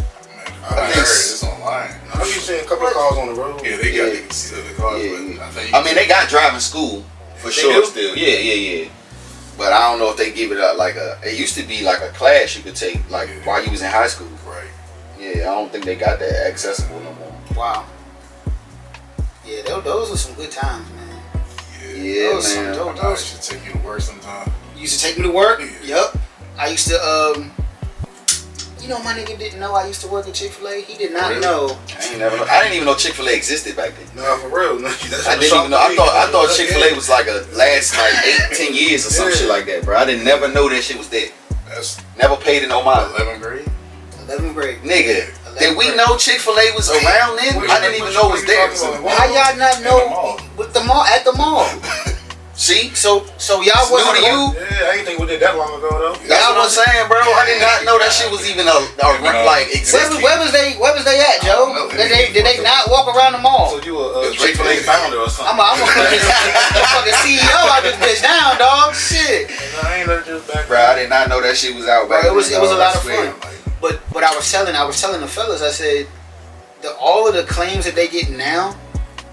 I heard it's online. I used to see a couple of cars on the road. Yeah, they got niggas see the cars, but I think I mean, they got driving school for sure do? still. Yeah. But I don't know if they give it up like it used to be like a class you could take like while you was in high school. right. Yeah, I don't think they got that accessible no more. Wow. Yeah, those were some good times, man. Yeah, Those man. some dope- I should take you to work sometime. You used to take me to work? Yeah. Yup. I used to my nigga didn't know I used to work at Chick-fil-A. He did not Really? know. I didn't even know Chick-fil-A existed back then. No, for real. No, I didn't even know. I thought Chick-fil-A was like a last like 8-10 years or some shit like that, bro. I didn't never know that shit was there. That's Never paid it no mind. 11th grade. 11th grade. Nigga, did we know Chick-fil-A was around then? I didn't even know it was there. How y'all not know with the mall at the mall? See? So y'all New wasn't to you? Yeah, I didn't think we did that long ago though. That's what I'm saying, bro. I did not know that shit was even like existing. Where was they at, Joe? Did they not walk around the mall? So you a Chick-fil-A founder or something? I'm a fucking CEO out this bitch down, dog. Shit. I ain't let just back. Bro, I did not know that shit was out back Bro, it was then, a dog. lot I of swear. fun. But I was telling the fellas, I said, all of the claims that they get now,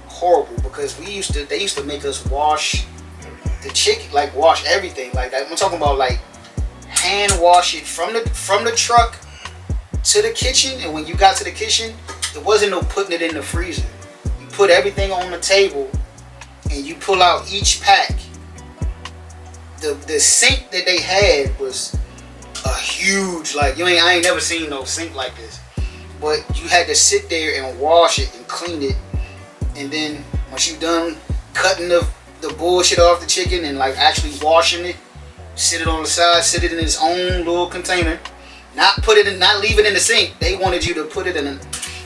horrible because they used to make us wash the chicken, like wash everything. Like I'm talking about like hand wash it from the truck to the kitchen, and when you got to the kitchen, there wasn't no putting it in the freezer. You put everything on the table, and you pull out each pack. The sink that they had was a huge, like I ain't never seen no sink like this. But you had to sit there and wash it and clean it, and then once you done cutting the bullshit off the chicken and like actually washing it, sit it on the side, sit it in its own little container, not leave it in the sink. They wanted you to put it in a,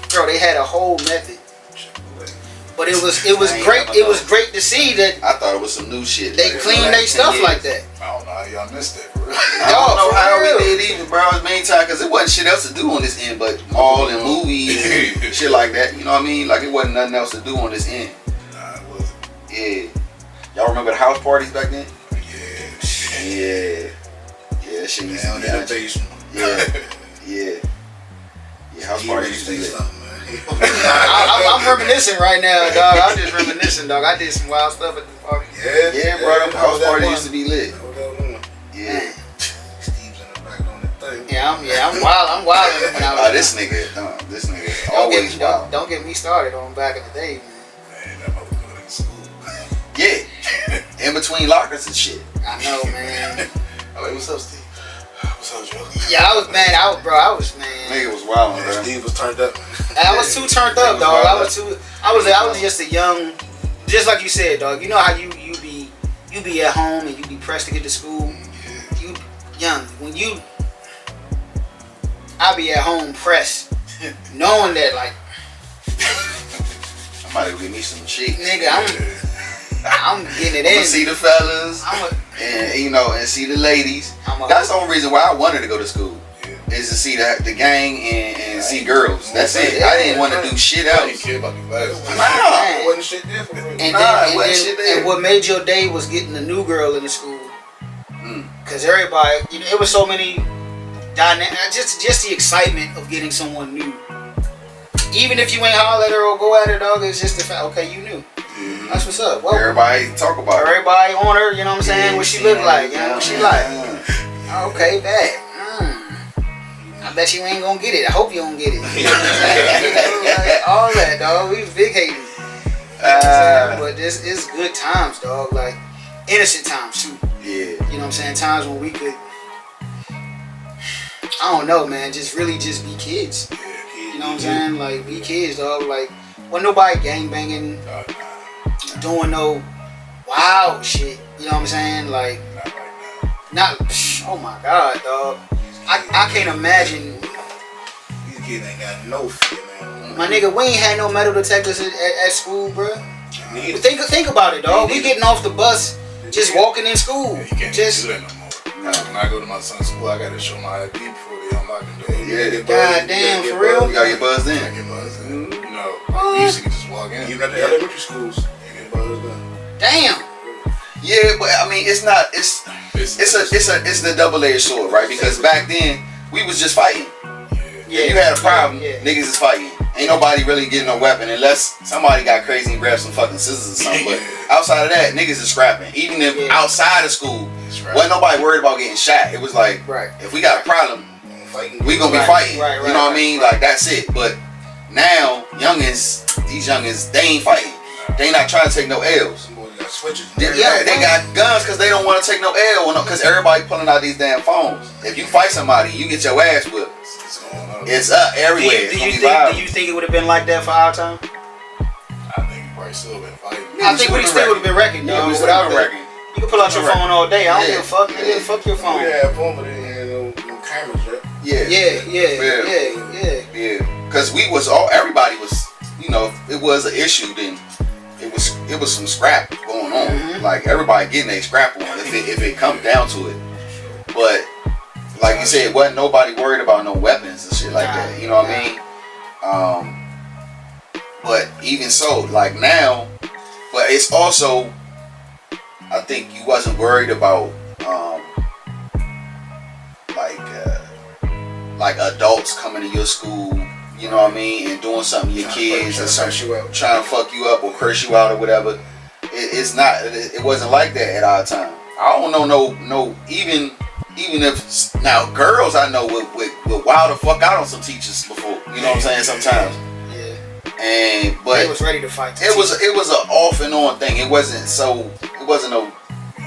bro. They had a whole method. But it was great. It was great to see that. I thought it was some new shit. They cleaned their stuff like that. I don't know how y'all missed that, bro. I don't know how we did either, bro. It was main time because it wasn't shit else to do on this end, but mall and movies and shit like that. You know what I mean? Like it wasn't nothing else to do on this end. Nah, it wasn't. Yeah. Y'all remember the house parties back then? Yeah. Yeah, shit used Down to be in the that. basement. Yeah, house parties used to be lit. I'm reminiscing right now, dog. I'm just reminiscing, dog. I did some wild stuff at the party. Yeah, bro, them house parties used to be lit. Yeah. Steve's in the back on the thing. Yeah, I'm wild. I'm wild when I was. This nigga always wild. Don't get me started on back in the day, man. Man, that motherfucker in school. Yeah. In between lockers and shit. I know, man. I'm like, what's up, Steve? What's up, Joe? Yeah, I was man. I was man. Nigga was wild, Yeah, bro. Steve was turned up. I was too turned up, dog. I was just a young, just like you said, dog. You know how you be at home and you be pressed to get to school. You young I be at home pressed, knowing that like, I might have give me some shit. nigga, I'm getting it I'm in. gonna see the fellas I'm a, and see the ladies. I'm a, That's the only reason why I wanted to go to school. Yeah. Is to see the gang and see girls. That's it. I didn't want to do shit I didn't else. care about the classes. Nah. It wasn't shit different. and what made your day was getting a new girl in the school. Cause everybody, it was so many just the excitement of getting someone new. Even if you ain't holler at her or go at her, dog, it's just the fact. Okay, you knew. That's what's up. Welcome. Everybody talk about it. Everybody on her, you know what I'm saying? What she look like, you know what she like. Okay, bad. I bet you ain't gonna get it. I hope you don't get it. You know what I'm saying? Like, all that, dog. We was big hating. But this is good times, dog. Like innocent times too. Yeah. You know what I'm saying? Times when we could, I don't know, man. Just really just be kids. You know what I'm saying? Like be kids, dog. Like wasn't nobody gang banging, doing no wild shit. You know what I'm saying? Like not. Oh my god, dog. I can't imagine. These kids ain't got no fear, man. My nigga, we ain't had no metal detectors at school, bro. Neither. Think about it, dog. We getting off the bus, just walking in school. Yeah, you can't Just do that no more. When I go to my son's school, I gotta show my ID before they unlock the door. Yeah. God damn, for real? You gotta get buzzed I in. get buzzed in. You know, like, you used to just walk in. Even at the elementary schools, you get buzzed in. damn. Yeah, but I mean, it's not. It's the double-edged sword, right? Because back then we was just fighting. Yeah, You had a problem, Yeah. niggas is fighting. Ain't nobody really getting no weapon unless somebody got crazy and grabbed some fucking scissors or something. But outside of that, niggas is scrapping. Even if outside of school, wasn't nobody worried about getting shot. It was like, Right. if we got a problem, we gonna be Right, fighting. right, You know what I right, mean? right. Like that's it. But now, these youngins, they ain't fighting. They not trying to take no L's. Some boys got switches. They got guns because they don't want to take no L. Because everybody pulling out these damn phones. If you fight somebody, you get your ass whipped. It's up everywhere. Do you think it would have been like that for our time? I think you probably still been fighting. I think we still would have been wrecking, Yeah, dog. we still Without been that. wrecking. You can pull out your phone all day. I don't give a fuck. Yeah. Nigga, fuck your phone. We had phone, but they ain't had no cameras yet. Yeah. Because everybody was, it was an issue. Then it was some scrap going on. Mm-hmm. Like everybody getting a scrap on if it come down to it. But like you said, wasn't nobody worried about no weapons and shit like that. You know what I mean? But even so, like now, but it's also, I think you wasn't worried about like adults coming to your school, you know what I mean, and doing something to your kids or something, trying to fuck you up or curse you out or whatever. It wasn't like that at our time. I don't know no even if now girls I know would wild the fuck out on some teachers before, you know what I'm saying, sometimes. But they was ready to fight. It was an off and on thing. It wasn't no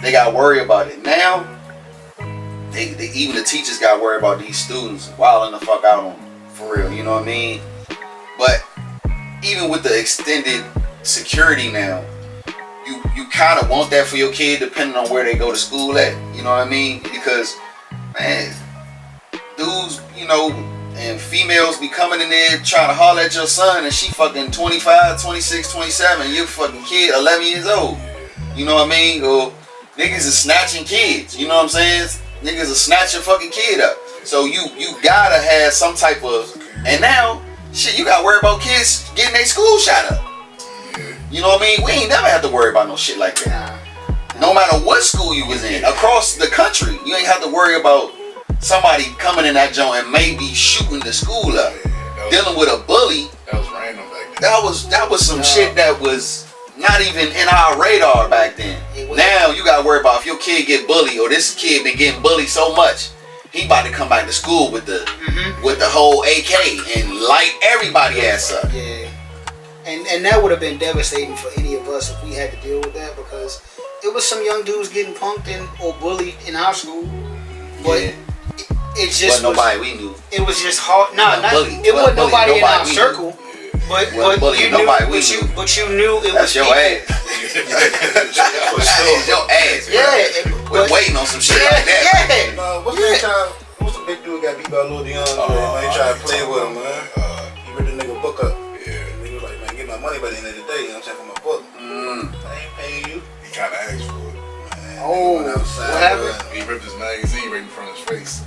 they got to worry about it. Now they even the teachers got to worry about these students wilding the fuck out on them, for real, you know what I mean? But even with the extended security now, you kind of want that for your kid depending on where they go to school at. You know what I mean? Because man, dudes, you know, and females be coming in there trying to holler at your son, and she fucking 25, 26, 27. You fucking kid, 11 years old. You know what I mean? Or niggas is snatching kids. You know what I'm saying? Niggas is snatching fucking kid up. So you gotta have some type of. And now, shit, you gotta worry about kids getting their school shot up. You know what I mean? We ain't never have to worry about no shit like that. No matter what school you was in, across the country, you ain't have to worry about somebody coming in that joint and maybe shooting the school up. Dealing with a bully. That was random back then. That was some shit that was not even in our radar back then. Now you gotta worry about if your kid get bullied or this kid been getting bullied so much, he about to come back to school with the whole AK and light everybody ass up. Yeah. And that would have been devastating for any of us if we had to deal with that, because it was some young dudes getting punked or bullied in our school. But it just wasn't nobody we knew. It was just hard. It wasn't nobody in our circle. But you knew, but you knew it was your ass. That's your ass. Yeah. We're waiting on some shit like that. Yeah. What's the big dude got beat by Lil Dion? Man, he tried to play with him, man. He ripped the nigga book up. He was like, man, get my money by the end of the day. You know what I'm saying, for my book. I ain't paying you. He kind of asked for it. What happened? He ripped his magazine right in front of his face.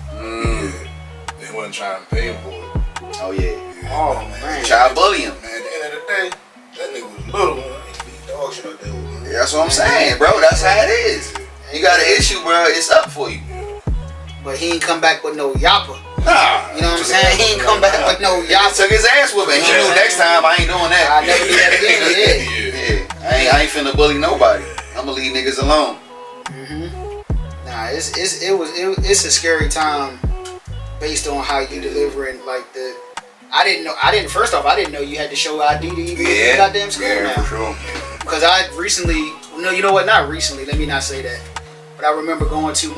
They wasn't trying to pay him for it. Oh yeah. Oh man. Try to bully him. Man, at the end of the day, that nigga was little, man. He beat dog shit out there. Yeah, that's what I'm saying, bro. That's how it is. You got an issue, bro. It's up for you. But he ain't come back with no yappa. Nah. You know what I'm saying? He ain't come back with no He yappa. took his ass whooping. He knew next time I ain't doing that. I never do that again. Yeah. I ain't finna bully nobody. I'ma leave niggas alone. Nah, it's a scary time based on how you delivering like the. First off, I didn't know you had to show ID to even go to goddamn school now. For sure. Because I recently, no, you know what? Not recently. Let me not say that. But I remember going to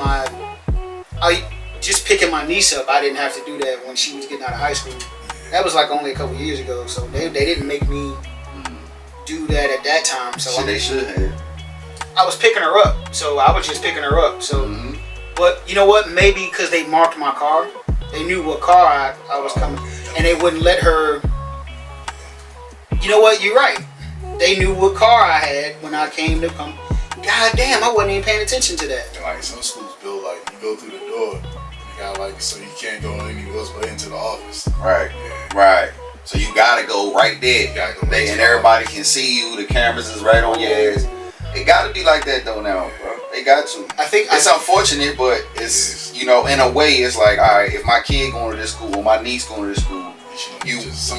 just picking my niece up. I didn't have to do that when she was getting out of high school. That was like only a couple years ago. So they didn't make me do that at that time. So they should have. I was picking her up. So I was just picking her up. So, but you know what? Maybe because they marked my car. They knew what car I was coming. And they wouldn't let her. You know what? You're right. They knew what car I had when I came to come. God damn, I wasn't even paying attention to that. And like some schools build like you go through the door, you got like so you can't go anywhere else but into the office. Right. Right. So you gotta go right there. You gotta go right and everybody can see you. The cameras is right on your ass. It gotta be like that though now, bro. They got to. I think it's unfortunate, but it's in a way it's like, all right, if my kid going to this school or my niece going to this school,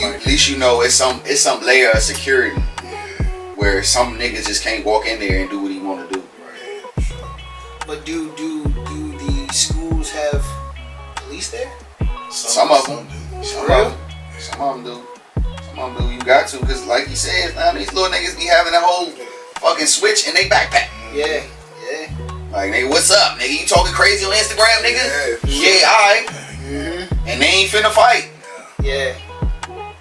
at least you know it's some layer of security where some niggas just can't walk in there and do what he want to do. But do the schools have police there? Some of them do. Some of them do. You got to, because like you said, now these little niggas be having a whole fucking switch in their backpack. Yeah. Like, nigga, what's up, nigga? You talking crazy on Instagram, nigga? Yeah, alright. And they ain't finna fight. Yeah.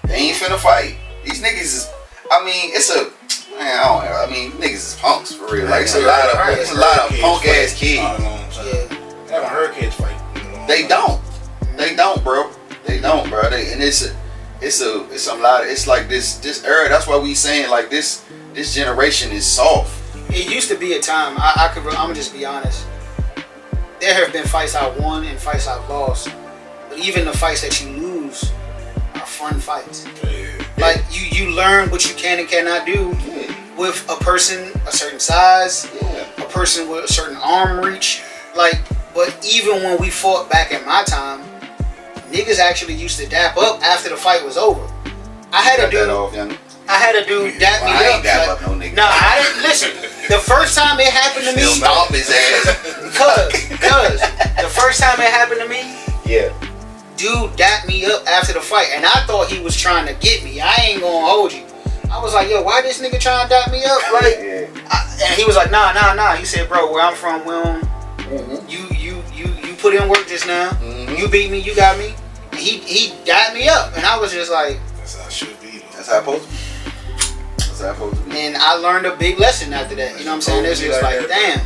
They ain't finna fight. These niggas is, niggas is punks for real. Like, it's a lot of punk ass kids. I haven't heard kids fight. They don't, bro. And it's like this era. That's why we saying like this generation is soft. It used to be a time. I'm gonna just be honest. There have been fights I won and fights I've lost, but even the fights that you lose are fun fights. Like you learn what you can and cannot do with a person a certain size, a person with a certain arm reach. Like, but even when we fought back in my time, niggas actually used to dap up after the fight was over. I had a dude dap me up. I ain't dap up no nigga. No, I didn't listen. The first time it happened to me, stomp his ass. Cause the first time it happened to me, dude dapped me up after the fight, and I thought he was trying to get me. I ain't gonna hold you. I was like, yo, why this nigga trying to dap me up? Like, and he was like, nah. He said, bro, where I'm from, we don't. You put in work just now. You beat me, you got me. He dapped me up, and I was just like, that's how it should be. That's how it's supposed to be. That's how it's supposed to be. And I learned a big lesson after that. You know what I'm saying? It's just like, damn.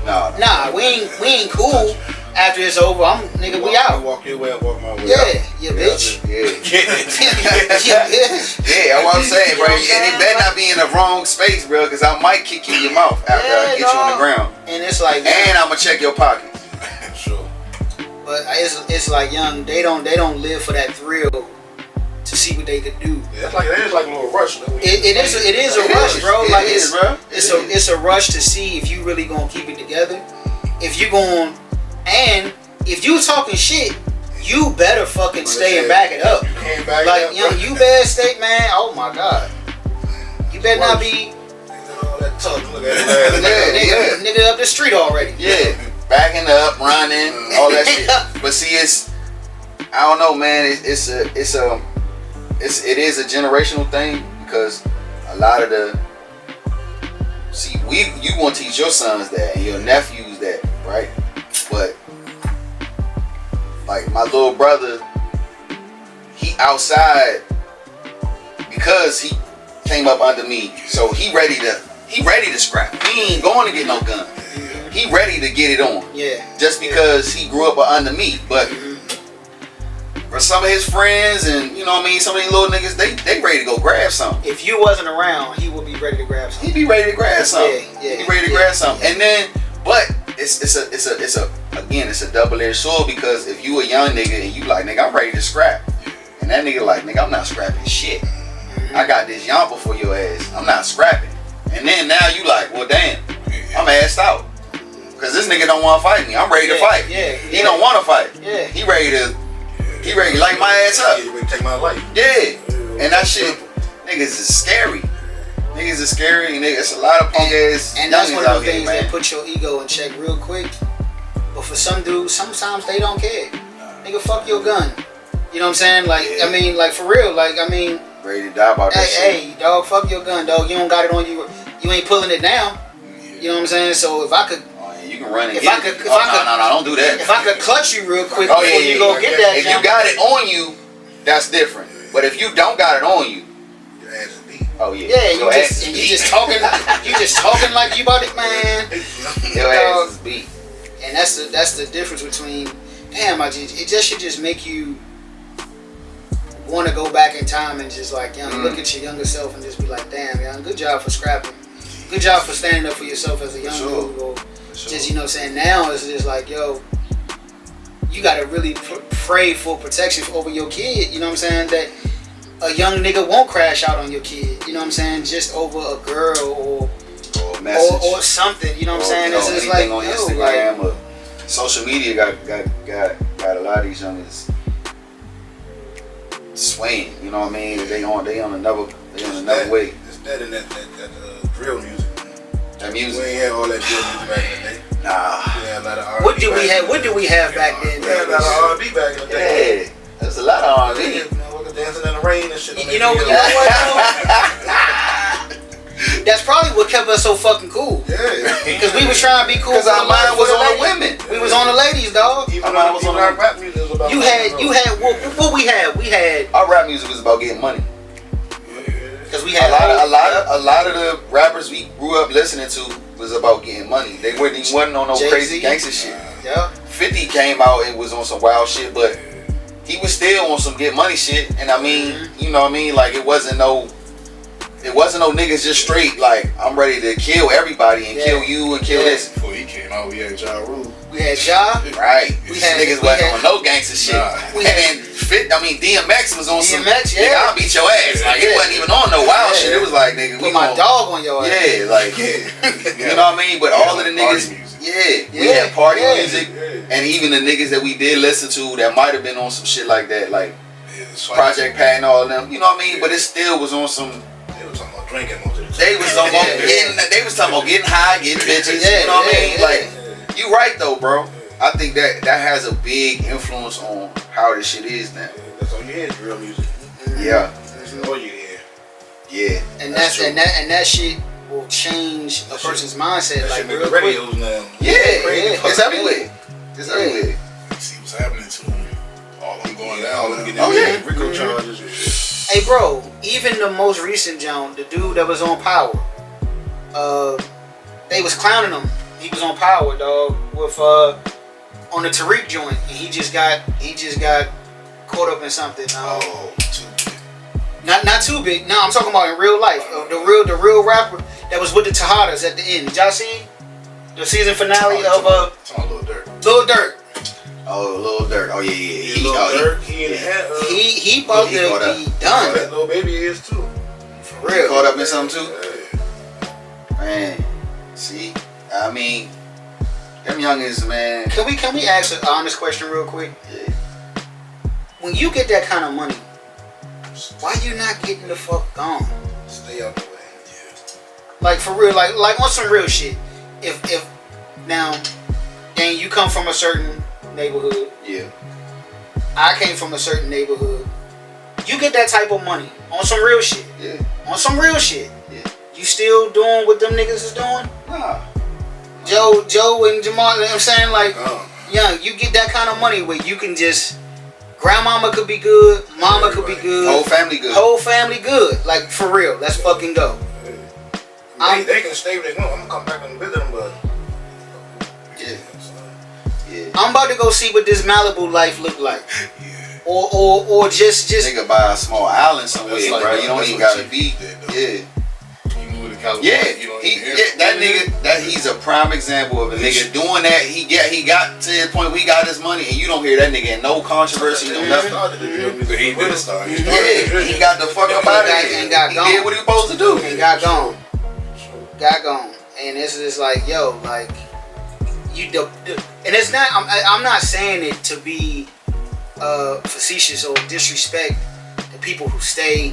Nah, we ain't cool. After it's over, nigga, we out. Walk your way, I walk my way. Yeah, you bitch. Yeah. Yeah, bitch. Yeah, that's what I'm saying, bro. And it better not be in the wrong space, bro, because I might kick you in your mouth after I get you on the ground. And it's like, and I'm gonna check your pockets. Sure. But it's like, young, they don't live for that thrill to see what they could do. Yeah, it is like a little rush. It is a rush, bro. It Like is, bro. It's a rush to see if you really gonna keep it together. If you going, and if you talking shit, you better fucking stay and back it up. You can't back Like, it up. young, you bad state, man. Oh my god. You better not be nigga up the street already. Yeah, backing up, running, all that shit. But see, I don't know, man. It is a generational thing because a lot of you want to teach your sons that and your nephews that, right? But like my little brother, he outside because he came up under me, so he ready to scrap. He ain't going to get no gun. He ready to get it on. Yeah. Just because he grew up under me, but for some of his friends and you know what I mean, some of these little niggas, they ready to go grab something. If you wasn't around, he would be ready to grab something. He'd be ready to grab something. Yeah, He'd be ready to grab something. And then, but it's a double-edged sword because if you a young nigga and you like, nigga, I'm ready to scrap, and that nigga like, nigga, I'm not scrapping shit. I got this yamper for your ass. I'm not scrapping. And then now you like, well, damn, I'm assed out. Cause this nigga don't want to fight me. I'm ready to fight. Yeah. He don't want to fight. Yeah. He ready to light my ass up. You ready to take my life. Yeah. And that shit, niggas is scary. Niggas is scary. Niggas, it's a lot of punk ass. And that's one of out the here, things man. that put your ego in check real quick. But for some dudes, sometimes they don't care. Nigga, fuck your gun. You know what I'm saying? Like, I mean, like for real. Like, I mean, Ready to die about that shit. hey, dog, fuck your gun, dog. You don't got it on you. You ain't pulling it down. You know what I'm saying? So if I could, You can run and If get I it. could- if I could- No, don't do that. if I could clutch you real quick Oh, before yeah, you yeah, go yeah. get that, If you jump, got it on you, that's different. But if you don't got it on you, Your ass is beat. oh yeah. yeah, Your ass is you beat. just talking like you about it, man. Your ass is beat. And that's the difference between, damn, it just should just make you want to go back in time and just like, young, look at your younger self and just be like, damn, young, good job for scrapping. Good job for standing up for yourself as a young dude. Or just, you know what I'm saying, now it's just like, yo, you got to really pray for protection over your kid, you know what I'm saying, that a young nigga won't crash out on your kid, you know what I'm saying, just over a girl or something, you know what I'm saying, it's just like, on yo, Instagram like, or social media got a lot of these youngins swaying, you know what I mean? They on another way. It's that and that drill music. That We music. ain't had all that drill music back in the day. Nah. We had a lot of R&B. what do we have back then? We had a lot of R&B back in the day. Yeah. There's a lot of R&B. Motherfuckers dancing in the rain and shit. You know what? That's probably what kept us so fucking cool. Yeah. Because we was trying to be cool. Because our for mind was the on the ladies. women. We was on the ladies, dog. Even I though was on our rap music was about You had what we had? We had, Our rap music was about getting money. because we had A lot of the rappers we grew up listening to was about getting money. They wasn't on no Jay-Z. crazy gangster shit. Yeah. 50 came out and was on some wild shit, but he was still on some get money shit. And I mean, you know what I mean? Like it wasn't no niggas just straight like I'm ready to kill everybody and kill you and kill this. Before he came out, we had Ja Rule. We had Ja. Right. We had- Niggas we wasn't had- on no gangster shit. Nah. We And then DMX was on some DMX, nigga, yeah. I'll beat your ass. Like it wasn't even on no wild shit. It was like nigga, Put my dog on your ass. yeah, like you know what I mean? But all of the niggas, we Yeah, had party yeah. music, and even the niggas that we did listen to that might have been on some shit like that, like Project Pat and all of them. You know what I mean? But it still was on some. They was talking about drinking most of the time. They was talking about They was talking about getting high, getting bitches. You know what I mean? Like you right though, bro. I think that has a big influence on how this shit is now. That's all you hear is drill music. Yeah, That's all you hear. yeah. And that's true. that shit will change a person's mindset That like shit make real the quick. radios now. Yeah, Yeah. it's everywhere. It's everywhere. See what's happening to him. All of them going down. All of them getting Oh, yeah. RICO charges and shit. Hey, bro, even the most recent Joan, the dude that was on Power, they was clowning him. He was on Power, dog, with on the Tariq joint, and he just got caught up in something. Oh, too big. Not too big. No, I'm talking about in real life. The real rapper that was with the Tejadas at the end. Did y'all see the season finale of Lil Durk. Lil Durk? Oh, Lil Durk. Oh yeah. Lil Durk, he in the hat. He about to be done. That little baby is too. For real. Caught up in something too. Yeah. Man, see, I mean, them youngins, man. Can we ask an honest question real quick? Yeah. When you get that kind of money, why you not getting the fuck gone? Stay out the way. Like for real, like on some real shit. If now, Dane, you come from a certain neighborhood. Yeah. I came from a certain neighborhood. You get that type of money on some real shit. Yeah. On some real shit. Yeah. You still doing what them niggas is doing? Nah. Joe and Jamaar, you know what I'm saying? Like, Oh. Young, you get that kind of money where you can just, grandmama could be good, mama could be good. Whole family good. Whole family good. Like, for real. Let's fucking go. They can stay where they want. I'm gonna come back and visit them, but Yeah. Yeah. I'm about to go see what this Malibu life look like. Yeah. Or just Nigga buy a small island somewhere, That's like- bro. You don't that's even what gotta Chief be. did, though. Yeah. You move to California. Yeah, You don't he, even hear yeah, it. that nigga, he's a prime example of a nigga doing that. He got to the point we got his money, and you don't hear that nigga in no controversy, no nothing. But he did start. He started. Yeah, he got the fuck up out of there. And got He gone. did what he was supposed to do. And got gone. Got gone. And it's just like, yo, like, and it's not, I'm not saying it to be facetious or disrespect the people who stay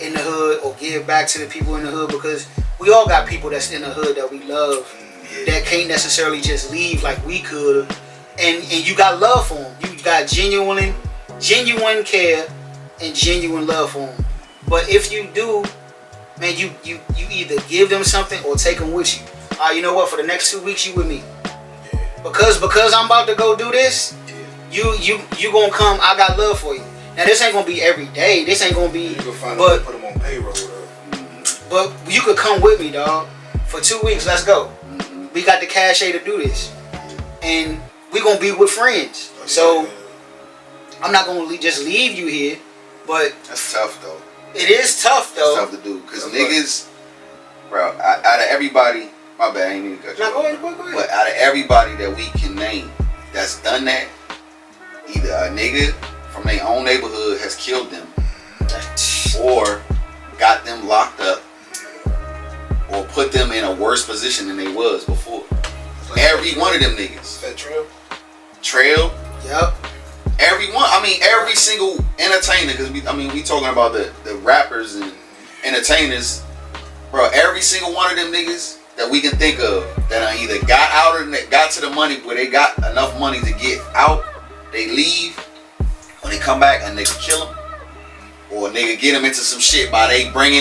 in the hood or give back to the people in the hood, because we all got people that's in the hood that we love that can't necessarily just leave like we could, and you got love for them. You got genuine care and genuine love for them. But if you do, man, you either give them something or take them with you. You know what? For the next 2 weeks, you with me. Because I'm about to go do this. You gonna come. I got love for you. Now this ain't gonna be every day. This ain't gonna be. you can find them and put them on payroll. But you could come with me, dog. For 2 weeks, let's go. We got the cachet to do this, and we gonna be with friends. So I'm not gonna just leave you here. But That's tough though. it is tough though. That's tough to do, cause niggas, bro. Out of everybody, my bad, I ain't even cut you Now off. go ahead. But out of everybody that we can name that's done that, either a nigga from their own neighborhood has killed them, or got them locked up, or put them in a worse position than they was before. Every one of them niggas. That Trail. Yep. Everyone. I mean, every single entertainer. Because we talking about the rappers and entertainers, bro. Every single one of them niggas that we can think of that either got out or got to the money where they got enough money to get out, they leave. When they come back, a nigga kill them, or a nigga get them into some shit by they bring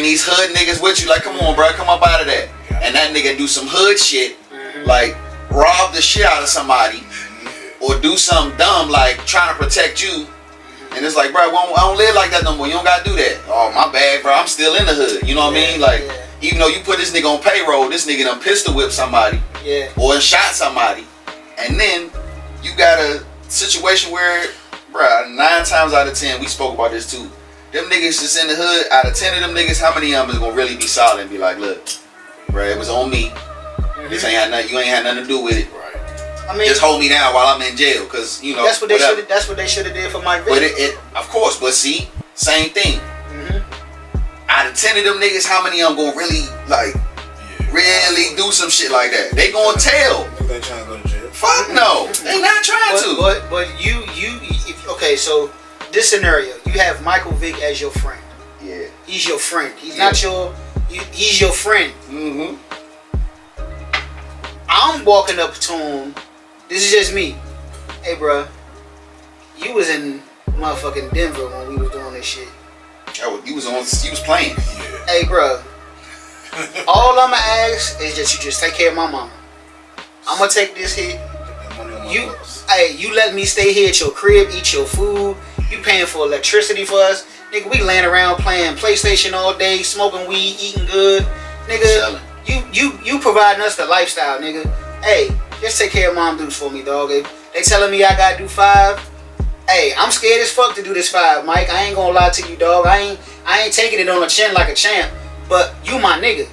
these hood niggas with you. Like, come on, bro, come up out of that. And that nigga do some hood shit, like rob the shit out of somebody, or do something dumb like trying to protect you. And it's like, bro, I don't live like that no more. You don't gotta do that. Oh, my bad, bro. I'm still in the hood. You know what I mean? Like, even though you put this nigga on payroll, this nigga done pistol whipped somebody, or shot somebody, and then you got a situation where, bro, 9 times out of 10, we spoke about this too. Them niggas just in the hood. Out of 10 of them niggas, how many of them is gonna really be solid and be like, look, bro, it was on me. This ain't had nothing. You ain't had nothing to do with it. I mean, just hold me down while I'm in jail, cause you know that's what they should. That's what they should have did for Mike Vick. But it, of course. But see, same thing. Out of 10 of them niggas, how many of them gonna really really do some shit like that? They gonna tell. They trying to go to jail. Fuck no, they not trying to. But you okay? So this scenario, you have Michael Vick as your friend. Yeah, he's your friend. He's not your. He's your friend. I'm walking up to him. This is just me. Hey, bro, you was in motherfucking Denver when we was doing this shit. You was playing. Hey, bro. All I'ma ask is that you just take care of my mama. I'ma take this hit. You let me stay here at your crib, eat your food, You paying for electricity for us. Nigga, we laying around playing PlayStation all day, smoking weed, eating good. Nigga, you providing us the lifestyle, nigga. Hey, just take care of mom dudes for me, dog. If they telling me I gotta do 5, hey, I'm scared as fuck to do this 5, Mike. I ain't gonna lie to you, dog. I ain't taking it on the chin like a champ. But you my nigga.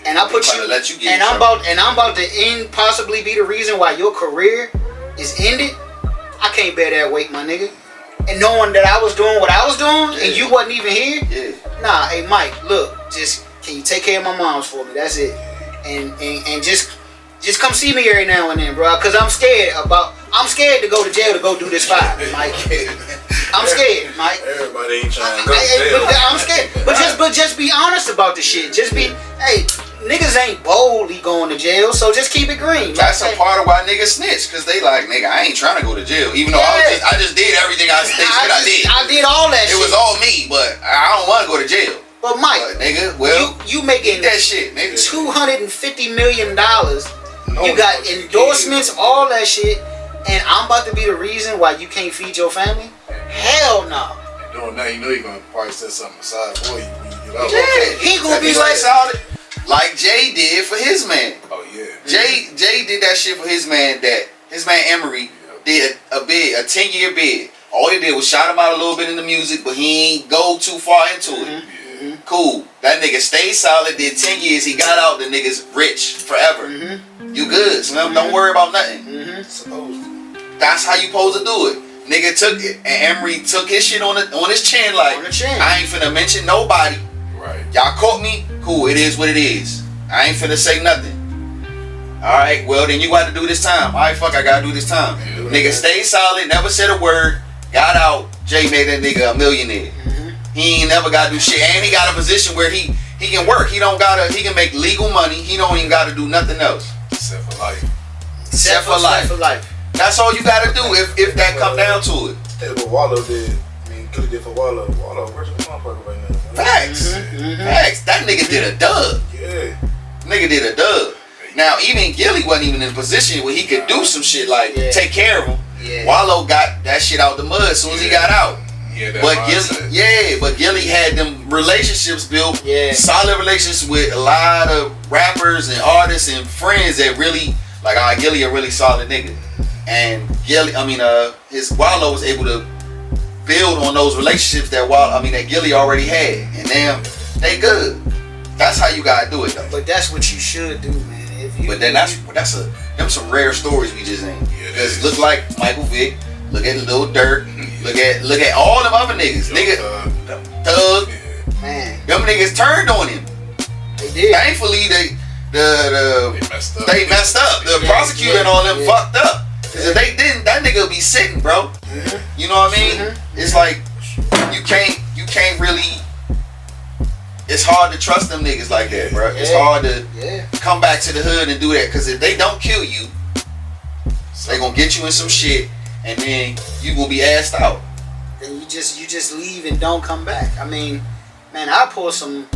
And I put you, and I'm about to possibly be the reason why your career is ended. I can't bear that weight, my nigga. And knowing that I was doing what I was doing, and you wasn't even here. Nah, hey Mike, look, just can you take care of my moms for me? That's it. And just come see me every now and then, bro. Cause I'm scared to go to jail to go do this 5, Mike. I'm scared, Mike. Everybody ain't trying to go to jail. I'm scared. But just be honest about the shit. Just be, hey, niggas ain't boldly going to jail, so just keep it green. That's a part of why niggas snitch, cause they like, nigga, I ain't trying to go to jail, even though I just did everything I did. I did all that shit. It was all me, but I don't want to go to jail. But Mike, nigga, well, you making that shit, nigga. $250 million. You got endorsements, all that shit, and I'm about to be the reason why you can't feed your family? Hell no. And doing that, you know you're gonna probably set something aside for you when you get out. Yeah, he gonna be like solid, like Jay did for his man. Oh yeah. Jay did that shit for his man. That his man Emery did a 10-year bid. All he did was shout him out a little bit in the music, but he ain't go too far into it. Cool. That nigga stayed solid, did 10 years, he got out, the nigga's rich forever. You good, so don't worry about nothing. That's how you supposed to do it. Nigga took it, and Emery took his shit on his chin like, I ain't finna mention nobody. Right. Y'all caught me? Cool, it is what it is. I ain't finna say nothing. Alright, well then you gotta do this time. Alright, fuck, I gotta do this time. Nigga stayed solid, never said a word, got out, Jay made that nigga a millionaire. He ain't never gotta do shit, and he got a position where he can work. He can make legal money. He don't even gotta do nothing else. Except for life. Except for life. That's all you gotta do if that come down to it. That's what Wallow did. I mean, Gilly did for Wallow. Wallow, where's the motherfucker right now? Facts. Facts. That nigga did a dub. Yeah. Nigga did a dub. Now, even Gilly wasn't even in a position where he could do some shit like take care of him. Yeah. Wallow got that shit out the mud as soon as he got out. But Gilly had them relationships built, solid relationships with a lot of rappers and artists and friends that really, like, Gilly a really solid nigga. And his Wallow was able to build on those relationships that Gilly already had, and now they good. That's how you gotta do it though. But that's what you should do, man. Them some rare stories we just ain't. Cause look like Michael Vick, look at Lil Durk, look at all them other niggas. Thug. Man. Them niggas turned on him. They did. Thankfully they messed up. The prosecutor and all them fucked up. Cause if they didn't, that nigga would be sitting, bro. You know what I mean? It's like you can't really. It's hard to trust them niggas like that, bro. It's hard to come back to the hood and do that. Cause if they don't kill you, they gonna get you in some shit, and then you gonna be assed out. Then you just leave and don't come back. I mean, man, I pull some.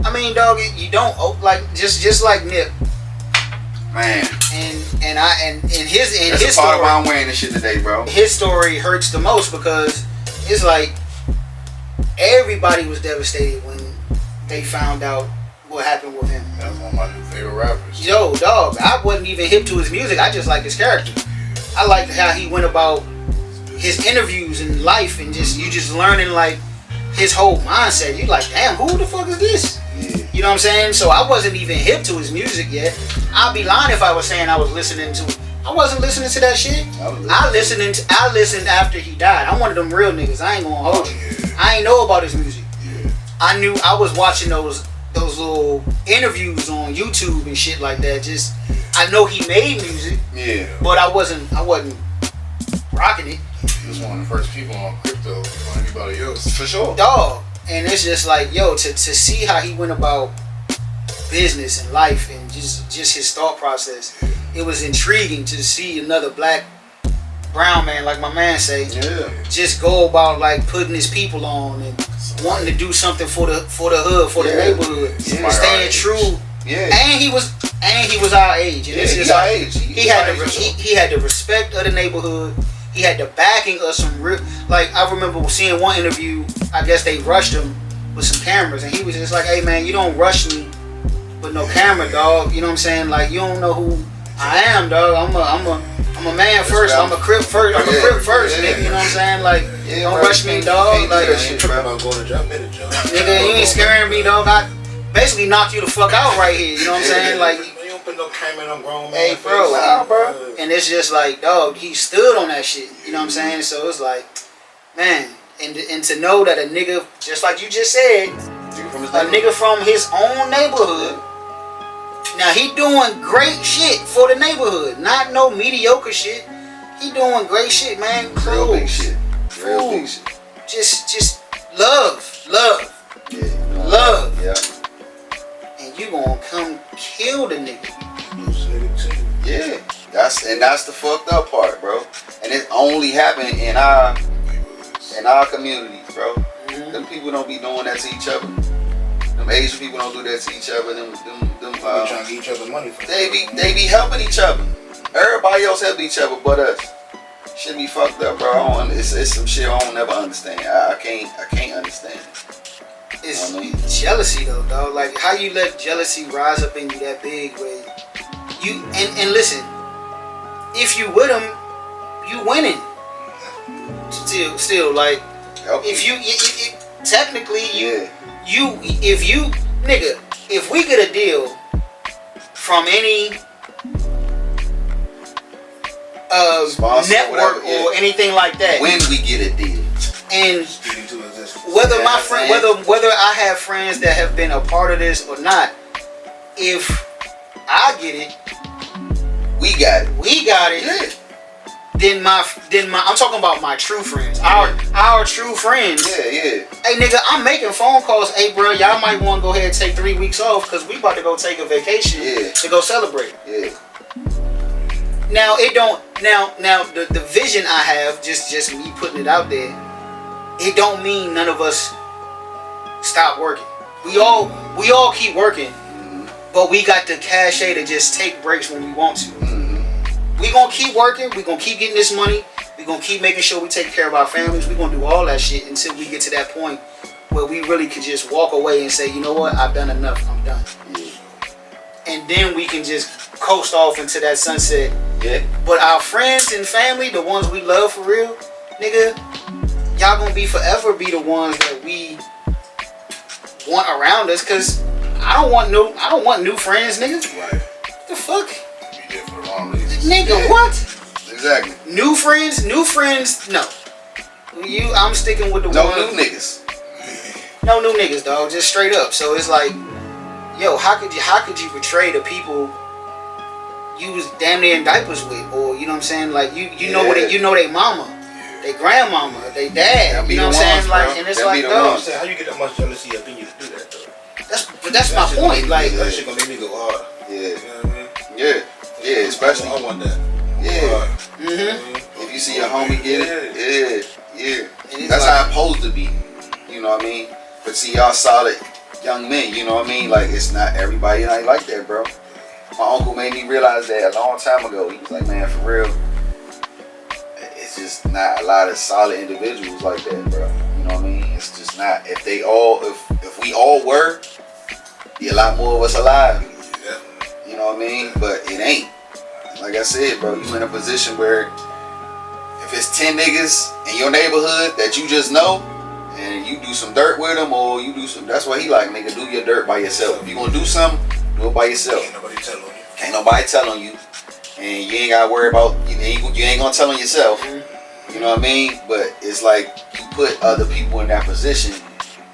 I mean, dog, you don't like just like Nip. Man. And his That's his a part story, of why I'm wearing this shit today, bro. His story hurts the most because it's like everybody was devastated when they found out what happened with him. That was one of my new favorite rappers. Yo, dog, I wasn't even hip to his music. I just liked his character. I liked how he went about his interviews and life, and you just learning like his whole mindset. You like, damn, who the fuck is this? You know what I'm saying? So I wasn't even hip to his music yet. I'd be lying if I was saying I was listening to. I wasn't listening to that shit. I listened after he died. I'm one of them real niggas. I ain't gonna hold you. I ain't know about his music. I knew I was watching those little interviews on YouTube and shit like that. Just I know he made music. But I wasn't rocking it. He was one of the first people on crypto before anybody else. For sure. Dog. And it's just like, yo, to see how he went about business and life and just his thought process, it was intriguing to see another brown man, like my man say, just go about like putting his people on and wanting to do something for the hood, for the neighborhood, staying true. And he was our age. And it's just our like, age. He had the respect of the neighborhood. he had the backing of some real. Like I remember seeing one interview. I guess they rushed him with some cameras, and he was just like, "Hey man, you don't rush me with no camera, dog. You know what I'm saying? Like you don't know who I am, dog. I'm a man first. I'm a crip first. I'm a crip first, nigga. You know what I'm saying? Like don't rush me, dog. Like about going to jump in the jump. nigga, you ain't scaring me, dog. I basically knocked you the fuck out right here. You know what I'm saying? Like. You don't put no camera in no grown man. Hey, bro. And it's just like, dog, he stood on that shit. You know what I'm saying? So it's like, man, and to know that a nigga, just like you just said, a nigga from his own neighborhood. Now he doing great shit for the neighborhood, not no mediocre shit. He doing great shit, man. Real big shit. Real big shit. Just love. Yeah. Love. Yeah. And you gonna come kill the nigga. Yeah. That's the fucked up part, bro. And it only happened in our communities, bro. Mm-hmm. Them people don't be doing that to each other. Them Asian people don't do that to each other. Them trying to get each other money. They be helping each other. Everybody else help each other but us. Shit be fucked up, bro. It's some shit I don't never understand. I can't understand it. It's jealousy though, dog. Like how you let jealousy rise up in you that big way. You and listen, if you with them, you winning. Still like if you technically if we get a deal from any sponsor, network or anything like that, when we get a deal, and whether my friend, whether I have friends that have been a part of this or not, if I get it, we got it. Yeah. Then my I'm talking about my true friends, our true friends. Yeah. Hey nigga, I'm making phone calls. Hey bro, y'all might want to go ahead and take 3 weeks off because we about to go take a vacation to go celebrate. Yeah. Now it don't. Now the vision I have, just me putting it out there. It don't mean none of us stop working. We all keep working, but we got the cachet to just take breaks when we want to. We gonna keep working. We gonna keep getting this money. We gonna keep making sure we take care of our families. We gonna do all that shit until we get to that point where we really could just walk away and say, you know what, I've done enough. I'm done. And then we can just coast off into that sunset. Yeah. But our friends and family, the ones we love for real, nigga, y'all gonna forever be the ones that we want around us. Cause I don't want new friends, nigga. Right. What the fuck? You did for the wrong reasons. Nigga, what? Exactly. New friends, no. I'm sticking with the No one. new niggas. No new niggas, dog. Just straight up. So it's like, yo, how could you betray the people you was damn near in diapers with, or you know what I'm saying? Like you know what you know they mama, they grandmama, they dad. You know what I'm saying? Like, and it's like, dog. How you get that much jealousy up in you to do that though? That's my point. Like that shit gonna make me go hard. Yeah. You know what I mean? Yeah, especially. I want that. Yeah. If you see your homie get it, yeah. That's how it's supposed to be. You know what I mean? But see, y'all solid young men. You know what I mean? Like it's not everybody ain't like that, bro. My uncle made me realize that a long time ago. He was like, man, for real, it's just not a lot of solid individuals like that, bro. You know what I mean? It's just not. If we all were, be a lot more of us alive. You know what I mean? But it ain't. Like I said, bro, you in a position where if it's 10 niggas in your neighborhood that you just know, and you do some dirt with them, or you do some, that's what he like, nigga, do your dirt by yourself. If you gonna do something, do it by yourself. Can't nobody tell on you. And you ain't gotta worry about, you ain't gonna tell on yourself. You know what I mean? But it's like, you put other people in that position,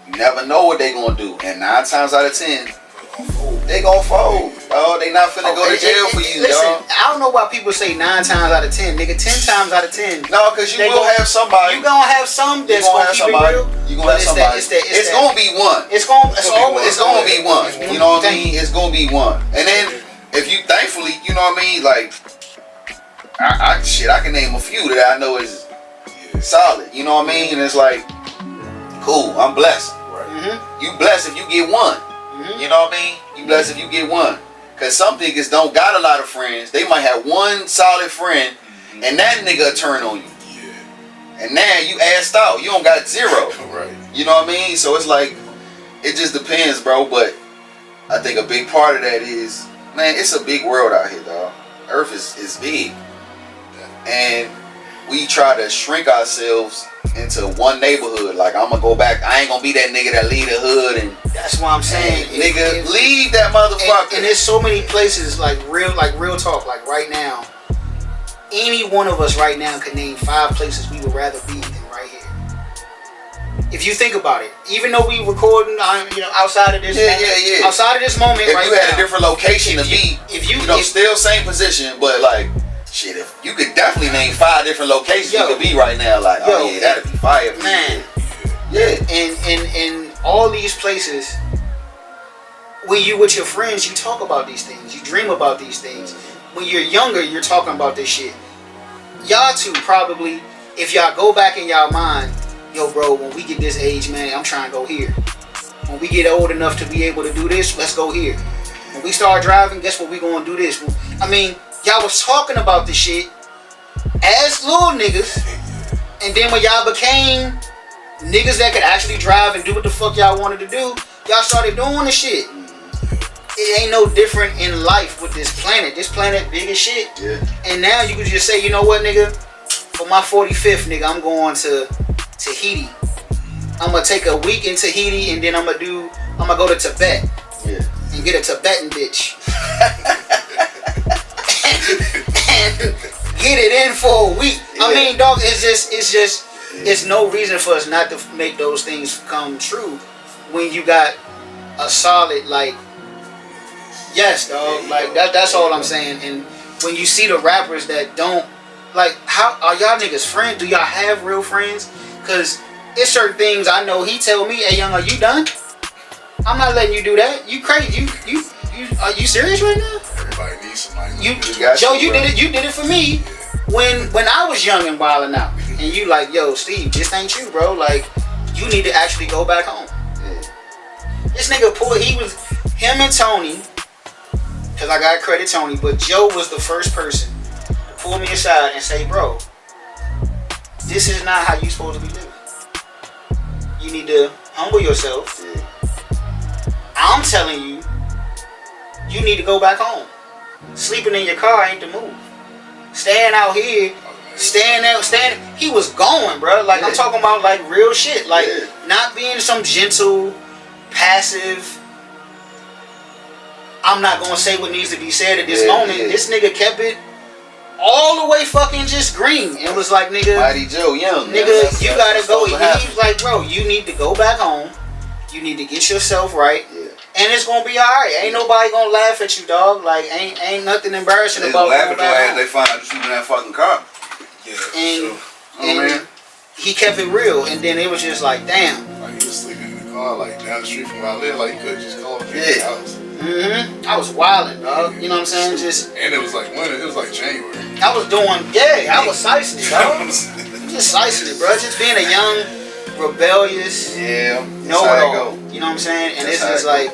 you never know what they gonna do. And 9 times out of 10, they gonna fold. Oh, they not finna go to jail for you, listen, dog. I don't know why people say 9 times out of 10, nigga. 10 times out of 10. No, cause you will have somebody. You gonna have some that's gonna keep it real. You gonna have somebody. It's gonna be one. It's gonna be one. You know what I mean? It's gonna be one. And then if you thankfully, you know what I mean, like I can name a few that I know is solid. You know what I mean? And it's like, cool. I'm blessed. Right. You blessed if you get one. You know what I mean? You blessed if you get one. Cause some niggas don't got a lot of friends. They might have one solid friend, and that nigga turn on you. and now you assed out. You don't got zero. Right. You know what I mean? So it's like, it just depends, bro. But I think a big part of that is, man, it's a big world out here, dog. Earth is big, and we try to shrink ourselves into one neighborhood. Like, I'm gonna go back. I ain't gonna be that nigga that leave the hood and. That's why I'm saying, Nigga, leave that motherfucker. And there's so many places, like real talk, like right now. Any one of us right now can name 5 places we would rather be than right here. If you think about it, even though we recording, outside of this, outside of this moment, if right you had now, a different location to be, still same position, but like, shit, if you could definitely name 5 different locations you could be right now, like, that'd be fire, man. Yeah, and all these places, when you with your friends, you talk about these things, you dream about these things. When you're younger, you're talking about this shit. Y'all two probably, if y'all go back in y'all mind, yo, bro, when we get this age, man, I'm trying to go here. When we get old enough to be able to do this, let's go here. When we start driving, guess what? We gonna do this. I mean, y'all was talking about this shit as little niggas, and then when y'all became niggas that could actually drive and do what the fuck y'all wanted to do, y'all started doing the shit. It ain't no different in life with this planet. This planet big as shit. Yeah. And now you can just say, you know what, nigga? For my 45th, nigga, I'm going to Tahiti. I'm gonna take a week in Tahiti, and then I'm gonna go to Tibet. Yeah. And get a Tibetan bitch. and get it in for a week. Yeah. I mean, dog, it's no reason for us not to make those things come true when you got a solid, like, yes, dog. Like, that's all I'm saying. And when you see the rappers that don't, like, how are y'all niggas friends? Do y'all have real friends? Because it's certain things I know he tell me, hey, young, are you done? I'm not letting you do that. You crazy. You are you serious right now? Everybody needs somebody. Joe, you did it for me when I was young and wilding out. And you like, yo, Steve, this ain't you, bro. Like, you need to actually go back home. Yeah. This nigga him and Tony, because I gotta credit Tony, but Joe was the first person to pull me aside and say, bro, this is not how you supposed to be living. You need to humble yourself. Yeah. I'm telling you, you need to go back home. Sleeping in your car ain't the move. Staying out here, he was going, bro. Like, I'm talking about, like, real shit. Like, not being some gentle, passive, I'm not gonna say what needs to be said at this moment. Yeah. This nigga kept it all the way fucking just green. And was like, nigga, Mighty Joe Young, nigga, you gotta go. He was like, bro, you need to go back home. You need to get yourself right. Yeah. And it's gonna be alright. Ain't nobody gonna laugh at you, dog. Like, ain't nothing embarrassing about laugh at your ass. They find out you sleeping in that fucking car. And he kept it real. And then it was just like, damn. Like, he was sleeping in the car, like, down the street from where I live. Like, you could just go up to his house. Mm-hmm. I was wilding, dog. You know what I'm saying? And it was like winter. It was like January. I was doing, I was slicing it, dog. Just slicing it, bro. Just being a young, rebellious, know-it-all. You know what I'm saying? And it's just like,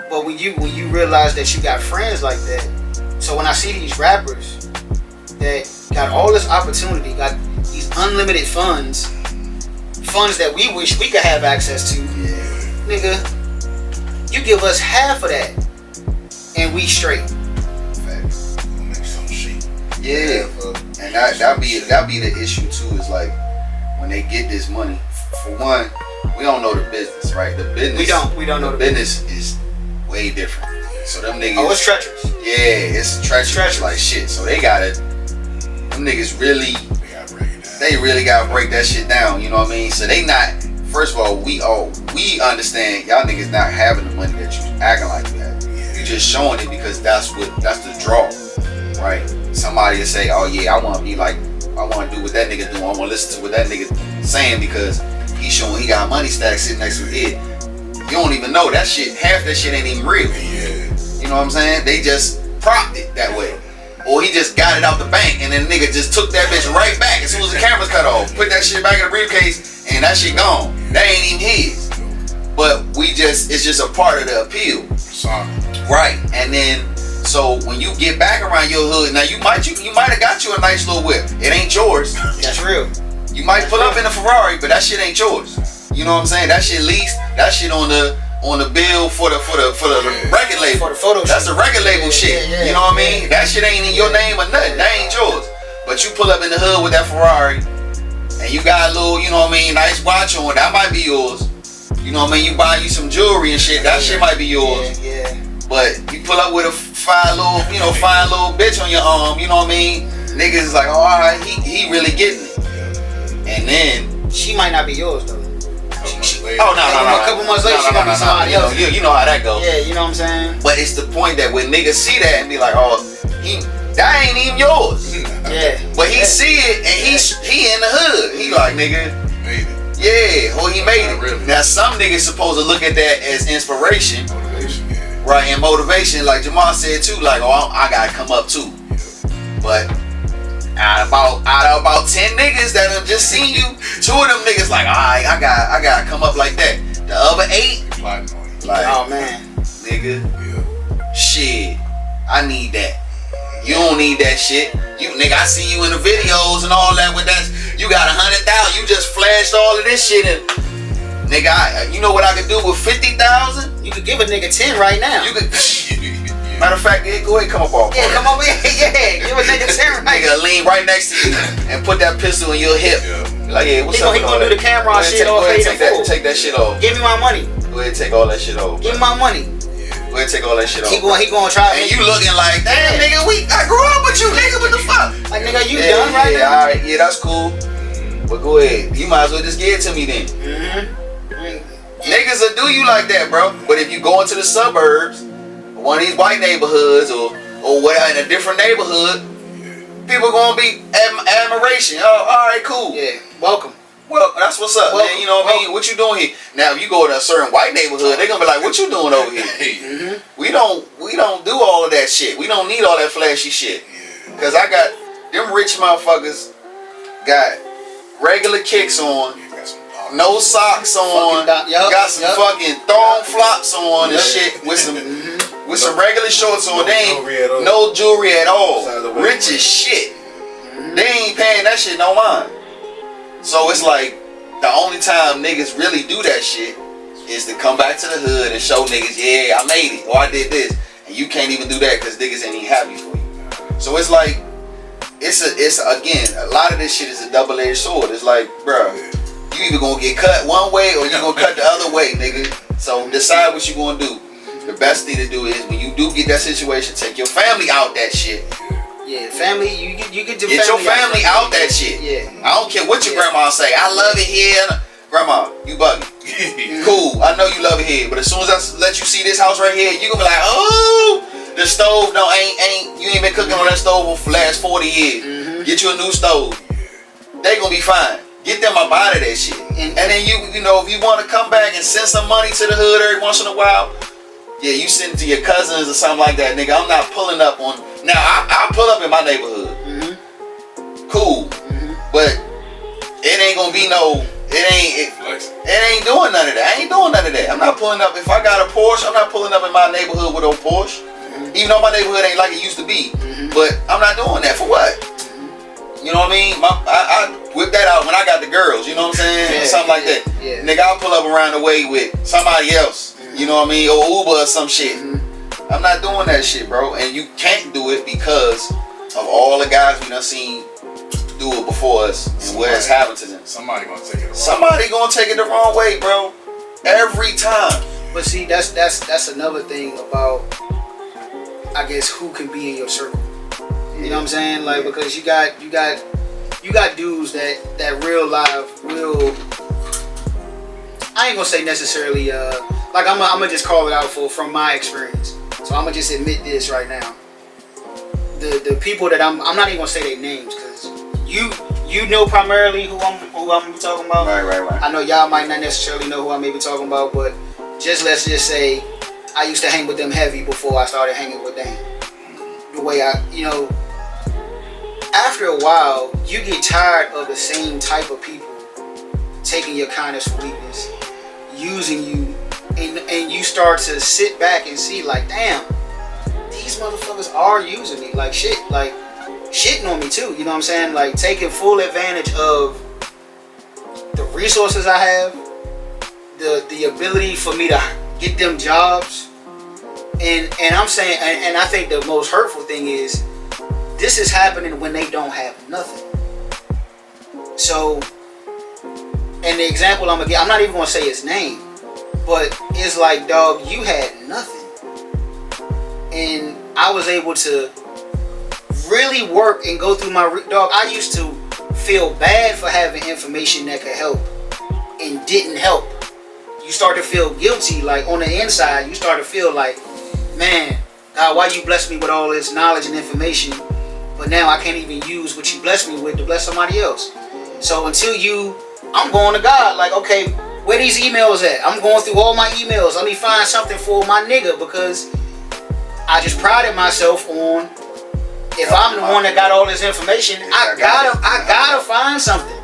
but when you realize that you got friends like that, so when I see these rappers that got all this opportunity, got these unlimited funds that we wish we could have access to, nigga, you give us half of that, and we straight. Facts. Make some shit. Yeah, and that be the issue too. Is like when they get this money. For one, we don't know the business, right? The business. We don't know the business is way different. So them niggas. Oh, it's treacherous. Yeah, it's treacherous like shit. So they gotta. Them niggas really. They really gotta break that shit down. You know what I mean? So they not. First of all, we understand y'all niggas not having the money that you acting like you have. You just showing it because that's the draw, right? Somebody will say, oh yeah, I want to be like, I want to do what that nigga do. I want to listen to what that nigga saying because he's showing he got a money stack sitting next to his head. You don't even know that shit. Half that shit ain't even real. You know what I'm saying? They just propped it that way. Or he just got it out the bank and then nigga just took that bitch right back as soon as the camera's cut off. Put that shit back in the briefcase and that shit gone. That ain't even his. But it's just a part of the appeal. Right. And then, so when you get back around your hood, now you might have got you a nice little whip. It ain't yours. That's real. You might pull up in a Ferrari, but that shit ain't yours. You know what I'm saying? That shit leased. That shit on the bill for the record label. For the photo shoot. That's the record label shit. You know what I mean? That shit ain't in your name or nothing. That ain't yours. But you pull up in the hood with that Ferrari, and you got a little, you know what I mean, nice watch on. That might be yours. You know what I mean? You buy you some jewelry and shit. That shit might be yours. Yeah. But you pull up with a fine little bitch on your arm. You know what I mean? Niggas is like, oh, all right, he really getting it. And then she might not be yours though. Oh no! A couple months later, she gonna be somebody else. You know how that goes. Yeah, you know what I'm saying. But it's the point that when niggas see that and be like, oh, that ain't even yours. Yeah. But he see it and he in the hood. He like, nigga, made it. Yeah, or he made it. Really. Now some niggas supposed to look at that as inspiration, Motivation, yeah. right? And motivation, like Jamaar said too. Like, oh, I gotta come up too. But out of about 10 niggas that have just seen you, 2 of them niggas like, alright, I gotta come up like that. The other 8, like, oh man, nigga, shit, I need that. You don't need that shit. You nigga, I see you in the videos and all that with that. You got 100,000. You just flashed all of this shit and nigga, you know what I could do with 50,000? you could give a nigga 10 right now. You could. Matter of fact, go ahead, come up off. Yeah, come over here. Yeah, give a nigga 10 right. Nigga, lean right next to you and put that pistol in your hip. Like, yeah, what's up? He gonna do the camera shit off. Take that shit off. Give me my money. Go ahead, take all that shit off. Give me my money. Go ahead, take all that shit off. He gonna try. And you looking like, damn, nigga, I grew up with you, nigga. What the fuck? Like, nigga, you done right now? Yeah, alright, yeah, that's cool. But go ahead, you might as well just give it to me then. Niggas will do you like that, bro. But if you go into the suburbs, one of these white neighborhoods, or whatever, in a different neighborhood, people gonna be admiration. Oh, all right, cool. Yeah, welcome. Well, that's what's up, man. You know what I mean? What you doing here? Now, if you go to a certain white neighborhood, they gonna be like, "What you doing over here?" We don't do all of that shit. We don't need all that flashy shit. Cause I got them rich motherfuckers got regular kicks on. No socks on, got some fucking thong flops on and shit with some regular shorts on. They ain't no jewelry at all. Rich as shit. They ain't paying that shit no mind. So it's like the only time niggas really do that shit is to come back to the hood and show niggas, yeah, I made it or I did this, and you can't even do that because niggas ain't even happy for you. So it's like it's again, a lot of this shit is a double-edged sword. It's like, bro, you either gonna get cut one way or you gonna cut the other way, nigga. So decide what you gonna do. The best thing to do is when you do get that situation, take your family out that shit. Yeah, family, you get your family out that shit. Yeah. I don't care what your grandma say. I love it here. Grandma, you bugging. Cool, I know you love it here, but as soon as I let you see this house right here, you gonna be like, oh, the stove you ain't been cooking on that stove for the last 40 years. Get you a new stove. They gonna be fine. Get them up out of that shit. And then you know, if you want to come back and send some money to the hood every once in a while, yeah, you send it to your cousins or something like that, nigga. I'm not pulling up on. Now I pull up in my neighborhood. Cool, but it ain't gonna be no. It ain't doing none of that. I ain't doing none of that. I'm not pulling up. If I got a Porsche, I'm not pulling up in my neighborhood with a Porsche. Even though my neighborhood ain't like it used to be, but I'm not doing that for what? You know what I mean? I whip that out when I got the girls, you know what I'm saying? Yeah, something like that. Yeah. Nigga, I'll pull up around the way with somebody else, you know what I mean? Or Uber or some shit. I'm not doing that shit, bro. And you can't do it because of all the guys we done seen do it before us and what has happened to them. Somebody gonna take it the wrong way. Somebody gonna take it the wrong way, bro. Every time. But see, that's another thing about, I guess, who can be in your circle. You know what I'm saying? Like, because you got dudes that real I ain't gonna say necessarily like I'm gonna just call it out from my experience. So I'm gonna just admit this right now. The people that I'm not even gonna say their names because you know primarily who I'm talking about. Right. I know y'all might not necessarily know who I may be talking about, but let's just say I used to hang with them heavy before I started hanging with Dane. The way after a while, you get tired of the same type of people taking your kindness for weakness, using you, and you start to sit back and see like, damn, these motherfuckers are using me like shit, like shitting on me too. You know what I'm saying? Like taking full advantage of resources I have, the ability for me to get them jobs, and I'm saying, and I think the most hurtful thing is this is happening when they don't have nothing. So, and the example I'm gonna get, I'm not even gonna say his name, but it's like, dog, you had nothing, and I was able to really work and go through my dog. I used to feel bad for having information that could help and didn't help. You start to feel guilty, like on the inside. You start to feel like, man, God, why you bless me with all this knowledge and information, but now I can't even use what you blessed me with to bless somebody else. So I'm going to God, like, okay, where these emails at? I'm going through all my emails. Let me find something for my nigga, because I just prided myself on, if I'm the one that got all this information, I gotta find something.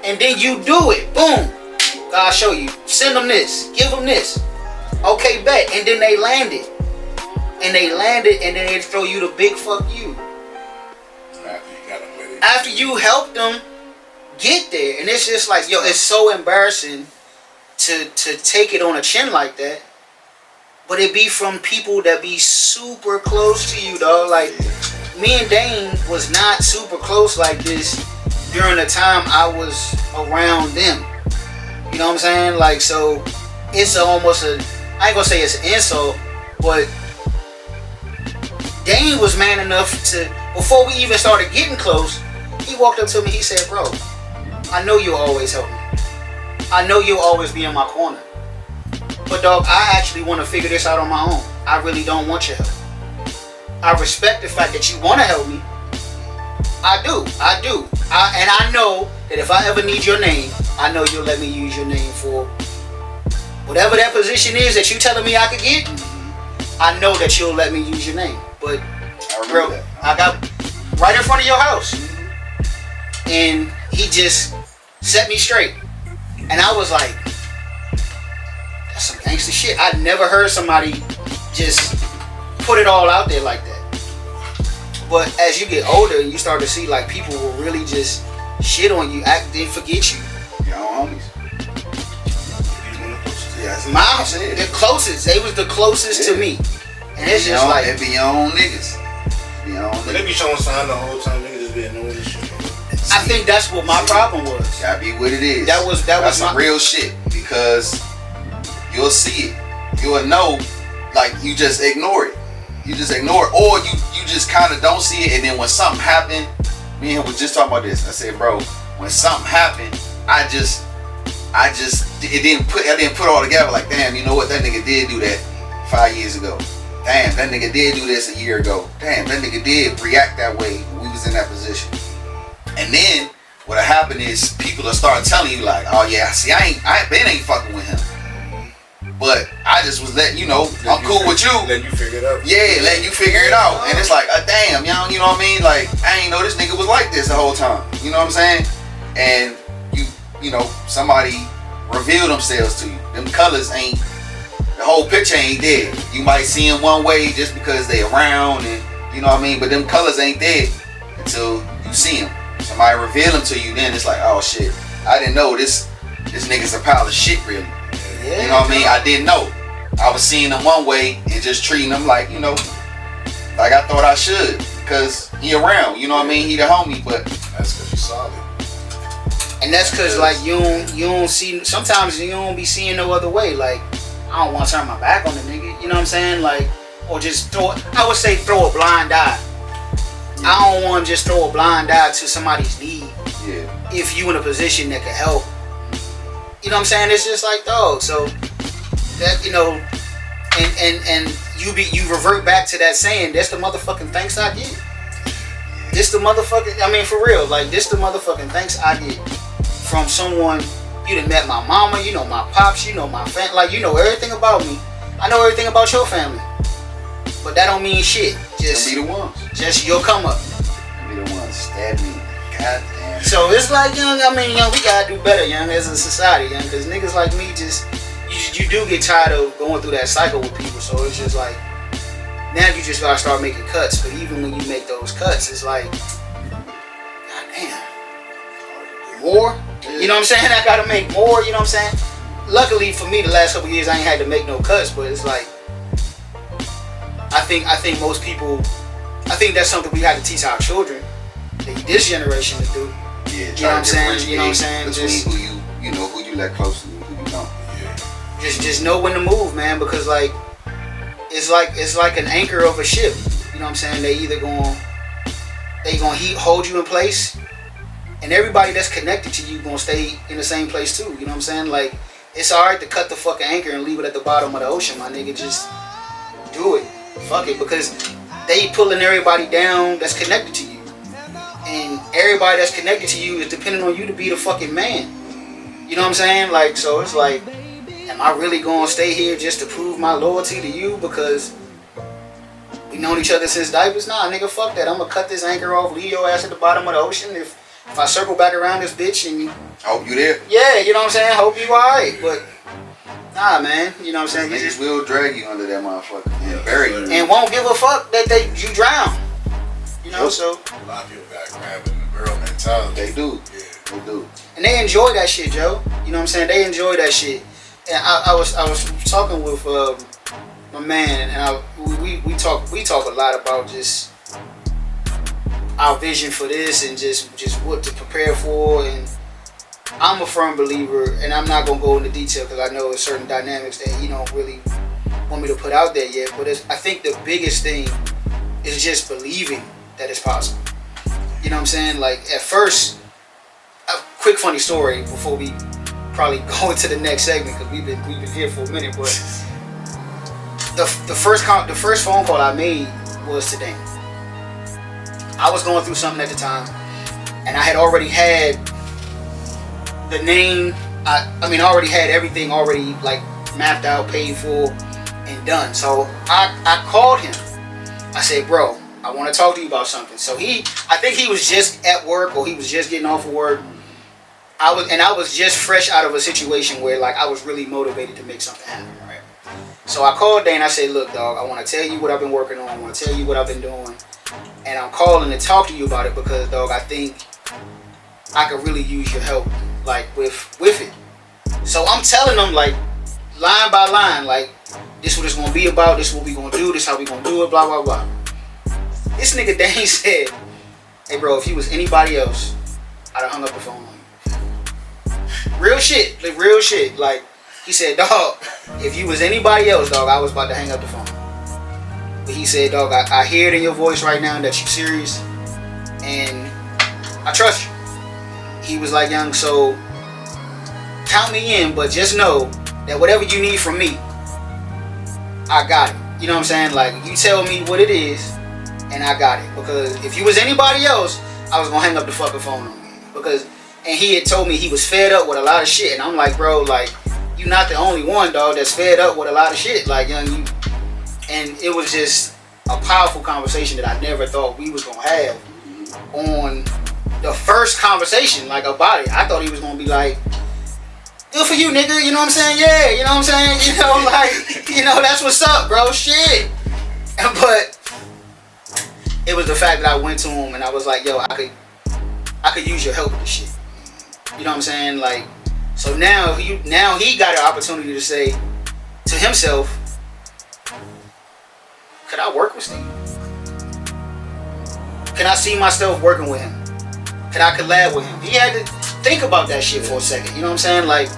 And then you do it. Boom. God show you. Send them this. Give them this. Okay, bet. And then they landed. And then they throw you the big fuck you. After you helped them get there. And it's just like, yo, it's so embarrassing to take it on a chin like that. But it be from people that be super close to you, dog. Like, me and Dane was not super close like this during the time I was around them. You know what I'm saying? Like, so it's almost I ain't gonna say it's an insult, but Dane was man enough to, before we even started getting close, he walked up to me, he said, bro, I know you'll always help me. I know you'll always be in my corner. But dog, I actually want to figure this out on my own. I really don't want your help. I respect the fact that you want to help me. I do. And I know that if I ever need your name, I know you'll let me use your name for whatever that position is that you telling me I could get. I know that you'll let me use your name. But bro, I got right in front of your house. And he just set me straight. And I was like, that's some gangster shit. I never heard somebody just put it all out there like that. But as you get older, you start to see like people will really just shit on you, they forget you. Your own homies. The closest. They was the closest to me. And it's just like, it be your own niggas. They be showing signs the whole time, niggas just be annoying this shit. I think that's what my problem was. Gotta be what it is. That was some real shit, because you'll see it. You'll know, like, you just ignore it. You just ignore it, or you just kind of don't see it, and then when something happened, me and him was just talking about this. I said, bro, when something happened, I didn't put it all together. Like, damn, you know what? That nigga did do that 5 years ago. Damn, that nigga did do this a year ago. Damn, that nigga did react that way when we was in that position. And then what'll happen is people will start telling you like, oh yeah, see, I ain't fucking with him. But I just was letting you know, I'm cool with you. Letting you figure it out. Yeah, letting you figure it out. And it's like, damn, you know what I mean? Like, I ain't know this nigga was like this the whole time. You know what I'm saying? And you know, somebody reveal themselves to you. Them colors ain't, the whole picture ain't there. You might see them one way just because they around, and you know what I mean? But them colors ain't there until you see them. Somebody reveal them to you, then it's like, oh shit, I didn't know this nigga's a pile of shit, really. Yeah, you know what I mean? I didn't know. I was seeing them one way and just treating them like, you know, like I thought I should, because he around, you know what I mean? He the homie, but that's because you solid. And that's because like you don't see, sometimes you don't be seeing no other way. Like, I don't want to turn my back on the nigga, you know what I'm saying? Like, or just throw a blind eye. Yeah. I don't want to just throw a blind eye to somebody's need. Yeah. If you in a position that could help. You know what I'm saying? It's just like, dog. So that, you know, and you revert back to that saying, that's the motherfucking thanks I get. This the motherfucking, I mean, for real, like, this the motherfucking thanks I get from someone. You done met my mama, you know my pops, you know my family, like, you know everything about me. I know everything about your family. But that don't mean shit. Just be the ones. Just your come up. Be the ones. Stab me. Goddamn. So it's like, young, I mean, young, we gotta do better, young, as a society, young, because niggas like me just, you do get tired of going through that cycle with people. So it's just like, now you just gotta start making cuts. But even when you make those cuts, it's like, goddamn, more You know what I'm saying? I gotta make more, you know what I'm saying? Luckily for me, the last couple years I ain't had to make no cuts, but it's like, I think most people, I think that's something we have to teach our children, this generation to do. Yeah, you know what I'm saying? You know what I'm saying? Between Just, who you let close to and who you don't. Yeah. just know when to move, man, because like it's like an anchor of a ship. You know what I'm saying? They either gonna hold you in place, and everybody that's connected to you gonna stay in the same place too. You know what I'm saying? Like, it's alright to cut the fucking anchor and leave it at the bottom of the ocean, my nigga. Just do it. Fuck it, because they pulling everybody down that's connected to you. And everybody that's connected to you is depending on you to be the fucking man. You know what I'm saying? Like, so it's like, am I really gonna stay here just to prove my loyalty to you because we known each other since diapers? Nah, nigga, fuck that. I'm gonna cut this anchor off, leave your ass at the bottom of the ocean. If I circle back around this bitch and Hope you there. yeah, you know what I'm saying? Hope you alright. But nah, man, you know what I'm saying? Niggas will drag you under that motherfucker and bury you. And won't give a fuck that you drown. You know, so A lot of people got grabbing the girl mentality. They do. Yeah. They do. and they enjoy that shit, Joe. You know what I'm saying? They enjoy that shit. And I was talking with my man, and we talk a lot about just our vision for this and just what to prepare for. And I'm a firm believer, and I'm not gonna go into detail because I know there's certain dynamics that you don't really want me to put out there yet. But I think the biggest thing is just believing that it's possible. You know what I'm saying? Like, at first, a quick funny story before we probably go into the next segment, because we've been here for a minute. But the first phone call I made was to Dane. I was going through something at the time, and I had already had the name. I mean, I already had everything already like mapped out, paid for, and done. So I called him. I said, bro, I want to talk to you about something. So I think he was just at work, or he was just getting off of work. I was just fresh out of a situation where like I was really motivated to make something happen, right? So I called Dane. I said, look, dog, I want to tell you what I've been working on. I want to tell you what I've been doing, and I'm calling to talk to you about it because, dog, I think I could really use your help, like with it. So I'm telling them like line by line, like, this what it's gonna be about. This what we gonna do. This how we gonna do it. Blah blah blah. This nigga Dane said, hey bro, if he was anybody else, I'd have hung up the phone on you. Real shit. Like, real shit. Like, he said, dog, if you was anybody else, dog, I was about to hang up the phone. But he said, dog, I hear it in your voice right now that you're serious, and I trust you. He was like, young, so count me in, but just know that whatever you need from me, I got it. You know what I'm saying? Like, you tell me what it is, and I got it. Because if you was anybody else, I was gonna hang up the fucking phone on you. And he had told me he was fed up with a lot of shit, and I'm like, bro, like, you not the only one, dog, that's fed up with a lot of shit. Like, young, you. And it was just a powerful conversation that I never thought we was gonna have on the first conversation, like, about it. I thought he was gonna be like, good for you, nigga, you know what I'm saying? Yeah, you know what I'm saying? You know, like, you know, that's what's up, bro, shit. But it was the fact that I went to him and I was like, yo, I could use your help with this shit. You know what I'm saying? Like, so now he got an opportunity to say to himself, could I work with Steve? Can I see myself working with him? Can I collab with him? He had to think about that shit for a second. You know what I'm saying? Like,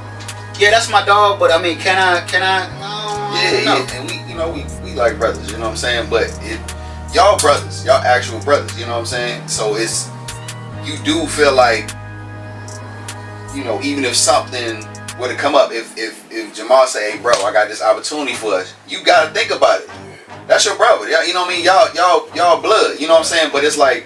yeah, that's my dog, but I mean, can I? No. Yeah, and we like brothers, you know what I'm saying? But y'all brothers, y'all actual brothers, you know what I'm saying? So you do feel like, you know, even if something were to come up, if Jamaar say, hey bro, I got this opportunity for us, you gotta think about it. That's your brother, you know what I mean? Y'all blood, you know what I'm saying? But it's like,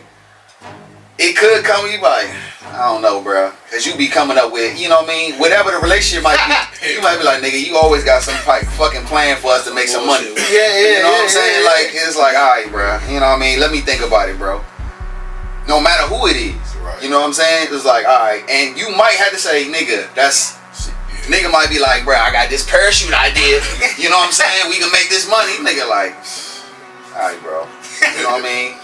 it could come, you like, I don't know, bro, cause you be coming up with, you know what I mean? Whatever the relationship might be, you might be like, nigga, you always got some fucking plan for us to make some money. Yeah, you know what I'm saying? Like, it's like, all right, bro, you know what I mean? Let me think about it, bro. No matter who it is, you know what I'm saying? It's like, all right, and you might have to say, nigga, nigga might be like, bro, I got this parachute idea, you know what I'm saying? We can make this money. Nigga like, all right, bro, you know what I mean?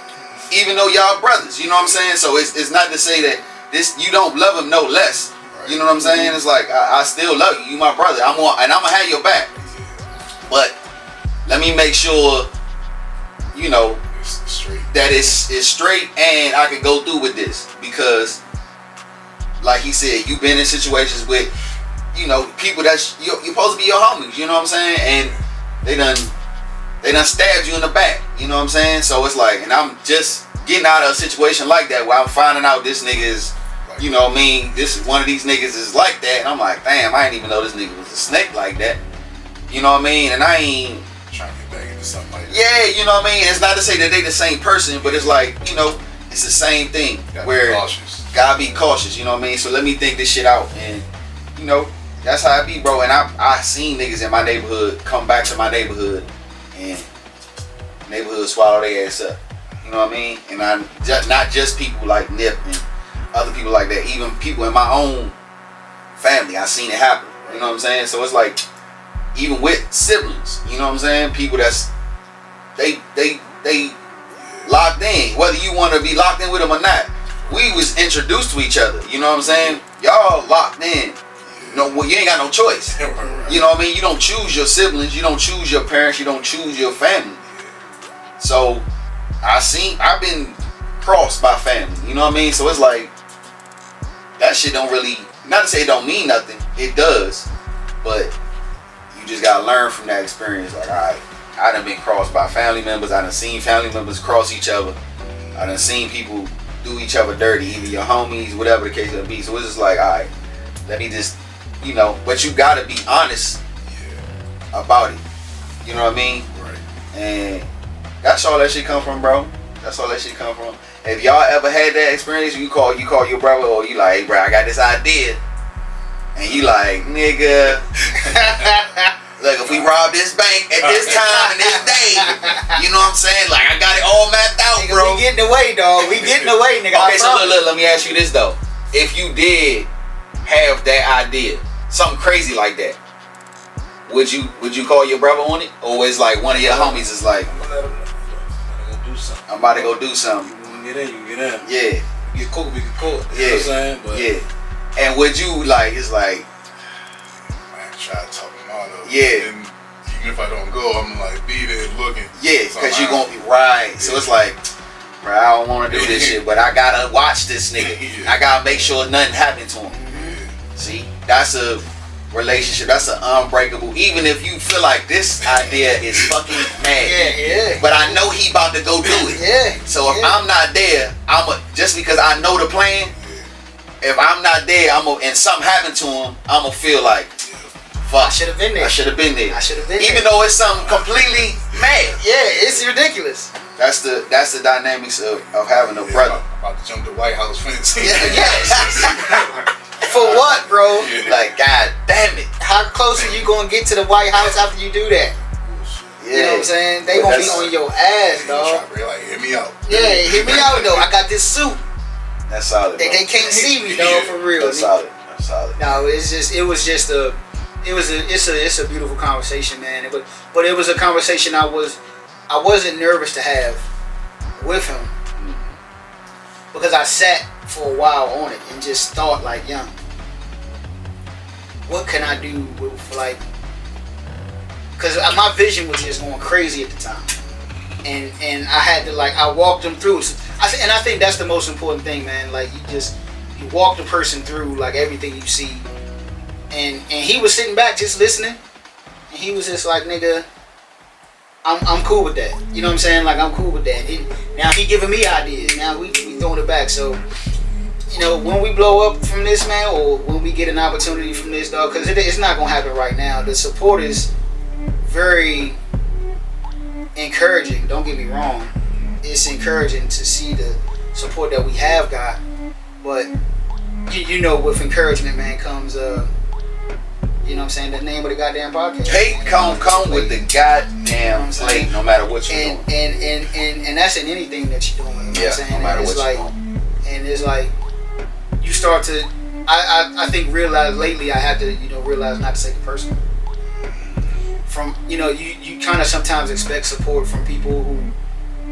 Even though y'all brothers, you know what I'm saying? So it's not to say that you don't love him no less. You know what I'm saying? It's like I still love you. You my brother. And I'm gonna have your back. But let me make sure, you know, that it's straight and I can go through with this, because, like he said, you've been in situations with, you know, people that's you're supposed to be your homies. You know what I'm saying? And they done stabbed you in the back. You know what I'm saying? So it's like, and I'm just getting out of a situation like that where I'm finding out this nigga is, you know what I mean, this is one of these niggas is like that, and I'm like, damn, I didn't even know this nigga was a snake like that. You know what I mean? And I ain't trying to get back into something like that. Yeah, you know what I mean? It's not to say that they the same person, but it's like, you know, it's the same thing. Gotta be cautious, you know what I mean? So let me think this shit out, and, you know, that's how it be, bro. And I seen niggas in my neighborhood come back to my neighborhood and neighborhood swallow their ass up. You know what I mean? And I'm not just people like Nip and other people like that, even people in my own family, I seen it happen. You know what I'm saying? So it's like, even with siblings, you know what I'm saying? People that's they locked in, whether you want to be locked in with them or not. We was introduced to each other. You know what I'm saying? Y'all locked in. No, well, you ain't got no choice. You know what I mean? You don't choose your siblings. You don't choose your parents. You don't choose your family. So I've been crossed by family. You know what I mean? So it's like, that shit don't really, not to say it don't mean nothing. It does. But you just gotta learn from that experience. Like, alright, I done been crossed by family members. I done seen family members cross each other. I done seen people do each other dirty, either your homies, whatever the case may be. So it's just like, alright, let me just, you know, but you gotta be honest about it. You know what I mean? Right. And that's all that shit come from, bro. That's all that shit come from. If y'all ever had that experience, you call your brother, or you like, hey, bro, I got this idea, and you like, nigga, look, if we rob this bank at this time and this day, you know what I'm saying? Like, I got it all mapped out, nigga, bro. we getting away, dog. We getting away, nigga. Okay, so look, let me ask you this though: if you did have that idea, something crazy like that, would you call your brother on it, or is like one of your homies is like, I'm about to go do something. You get in, you get in. Yeah. You get cooked, we get cooked. You Yeah. know what I'm saying? But Yeah. And would you like, it's like, Man, try to talk them out of it. Yeah. And even if I don't go, I'm like, be there looking. yeah, because you gonna be right. Yeah. So it's like, bro, I don't want to do this shit, but I gotta watch this nigga. Yeah. I gotta make sure nothing happened to him. Yeah. See, that's a relationship. That's an unbreakable. Even if you feel like this idea is fucking mad, Yeah. but I know he about to go do it. Yeah. So if I'm not there, just because I know the plan. If I'm not there, and something happened to him, I'ma feel like, fuck, I should have been there. I should have been there. I should have been Even there. though it's something completely mad. Yeah, it's ridiculous. That's the dynamics of having a brother. I'm about to jump the White House fence. Yes. For what, bro? Yeah. Like, god damn it. How close are you gonna get to the White House after you do that? Yeah. You know what I'm saying? They But gonna be that's- on your ass, dog. Like, hit me out. Yeah, hit me out though. I got this suit. That's solid. They bro. can't see me, dog, for real. That's solid. That's solid. No, it's a beautiful conversation, man. But it was a conversation I wasn't nervous to have with him, because I sat for a while on it and just thought like, young, what can I do with, like, because my vision was just going crazy at the time, and I had to, like, I walked them through. And I think that's the most important thing, man. Like, you walk the person through, like, everything you see. And he was sitting back just listening, and he was just like, nigga, I'm cool with that. You know what I'm saying? Like, I'm cool with that. Now he giving me ideas. Now we throwing it back. So, you know, when we blow up from this, man, or when we get an opportunity from this, dog, because it's not gonna happen right now. The support is very encouraging. Don't get me wrong. It's encouraging to see the support that we have got, but you know, with encouragement, man, comes you know what I'm saying, the name of the goddamn podcast. Hate come with the goddamn plate, no matter what you're doing. And that's in anything that you're doing. You know what I'm saying? No matter and what like, you're doing. And it's like, you start to, I think realize lately, I had to, you know, realize not to take it personal. From, you know, you kind of sometimes expect support from people who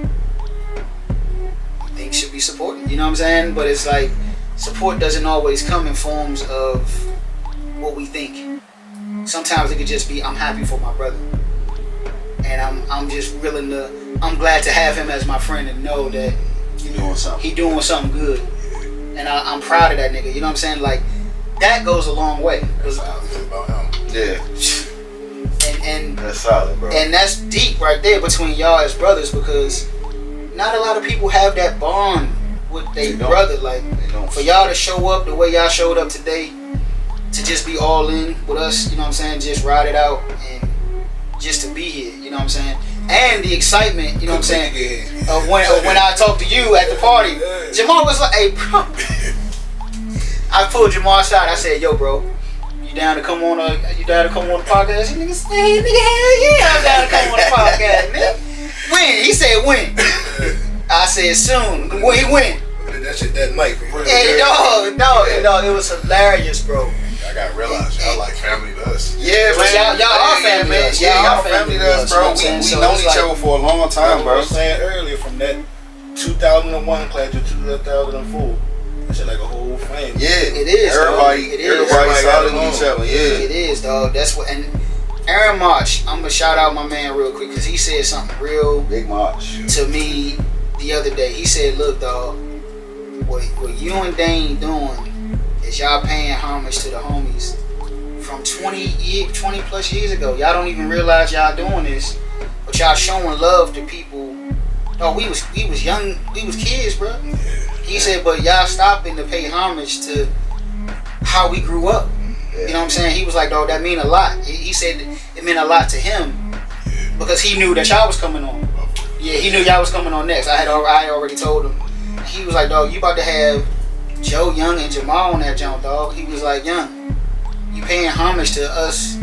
you think should be supported. You know what I'm saying? But it's like, support doesn't always come in forms of what we think. Sometimes it could just be, I'm happy for my brother, and I'm just willing to. I'm glad to have him as my friend and know that He doing something. he doing something good, and I'm proud of that nigga. You know what I'm saying? Like that goes a long way. That's how I feel about him. Yeah. And That's solid, bro. and that's deep right there between y'all as brothers, because not a lot of people have that bond with their brother. Like for y'all to show up the way y'all showed up today, to just be all in with us, you know what I'm saying? Just ride it out and just to be here, you know what I'm saying? And the excitement, you know what I'm saying? Of when I talked to you at the party, Jamaar was like, "Hey, bro." I pulled Jamaar aside. I said, "Yo, bro, you down to come on the podcast?" He nigga said, "Hey, nigga, hell yeah, I'm down to come on the podcast, nigga." When? He said when. I said soon. When? That shit that night. Hey, dog, it was hilarious, bro. I gotta realize y'all like family to us. Yeah, But man. y'all are family, man. Yeah, y'all family to us, bro. We known each other for a long time, I bro. was saying earlier, from that 2001 class to 2004, that shit like a whole family. Yeah, It is, everybody, dog. It is. everybody solid Everybody with each other. Yeah, It is, dog. That's what. And Aaron March, I'm gonna shout out my man real quick because he said something real big march. to me the other day. He said, "Look, dog, what you and Dane doing is y'all paying homage to the homies from 20 plus years ago. Y'all don't even realize y'all doing this, but y'all showing love to people. Oh, we was young, we was kids, bro." He said, "But y'all stopping to pay homage to how we grew up." You know what I'm saying? He was like, "Dog, that mean a lot." He said it meant a lot to him because he knew that y'all was coming on. Yeah, he knew y'all was coming on next. I had already told him. He was like, "Dog, you about to have Joe Young and Jamal on that jump, dog." He was like, "Young, you paying homage to us,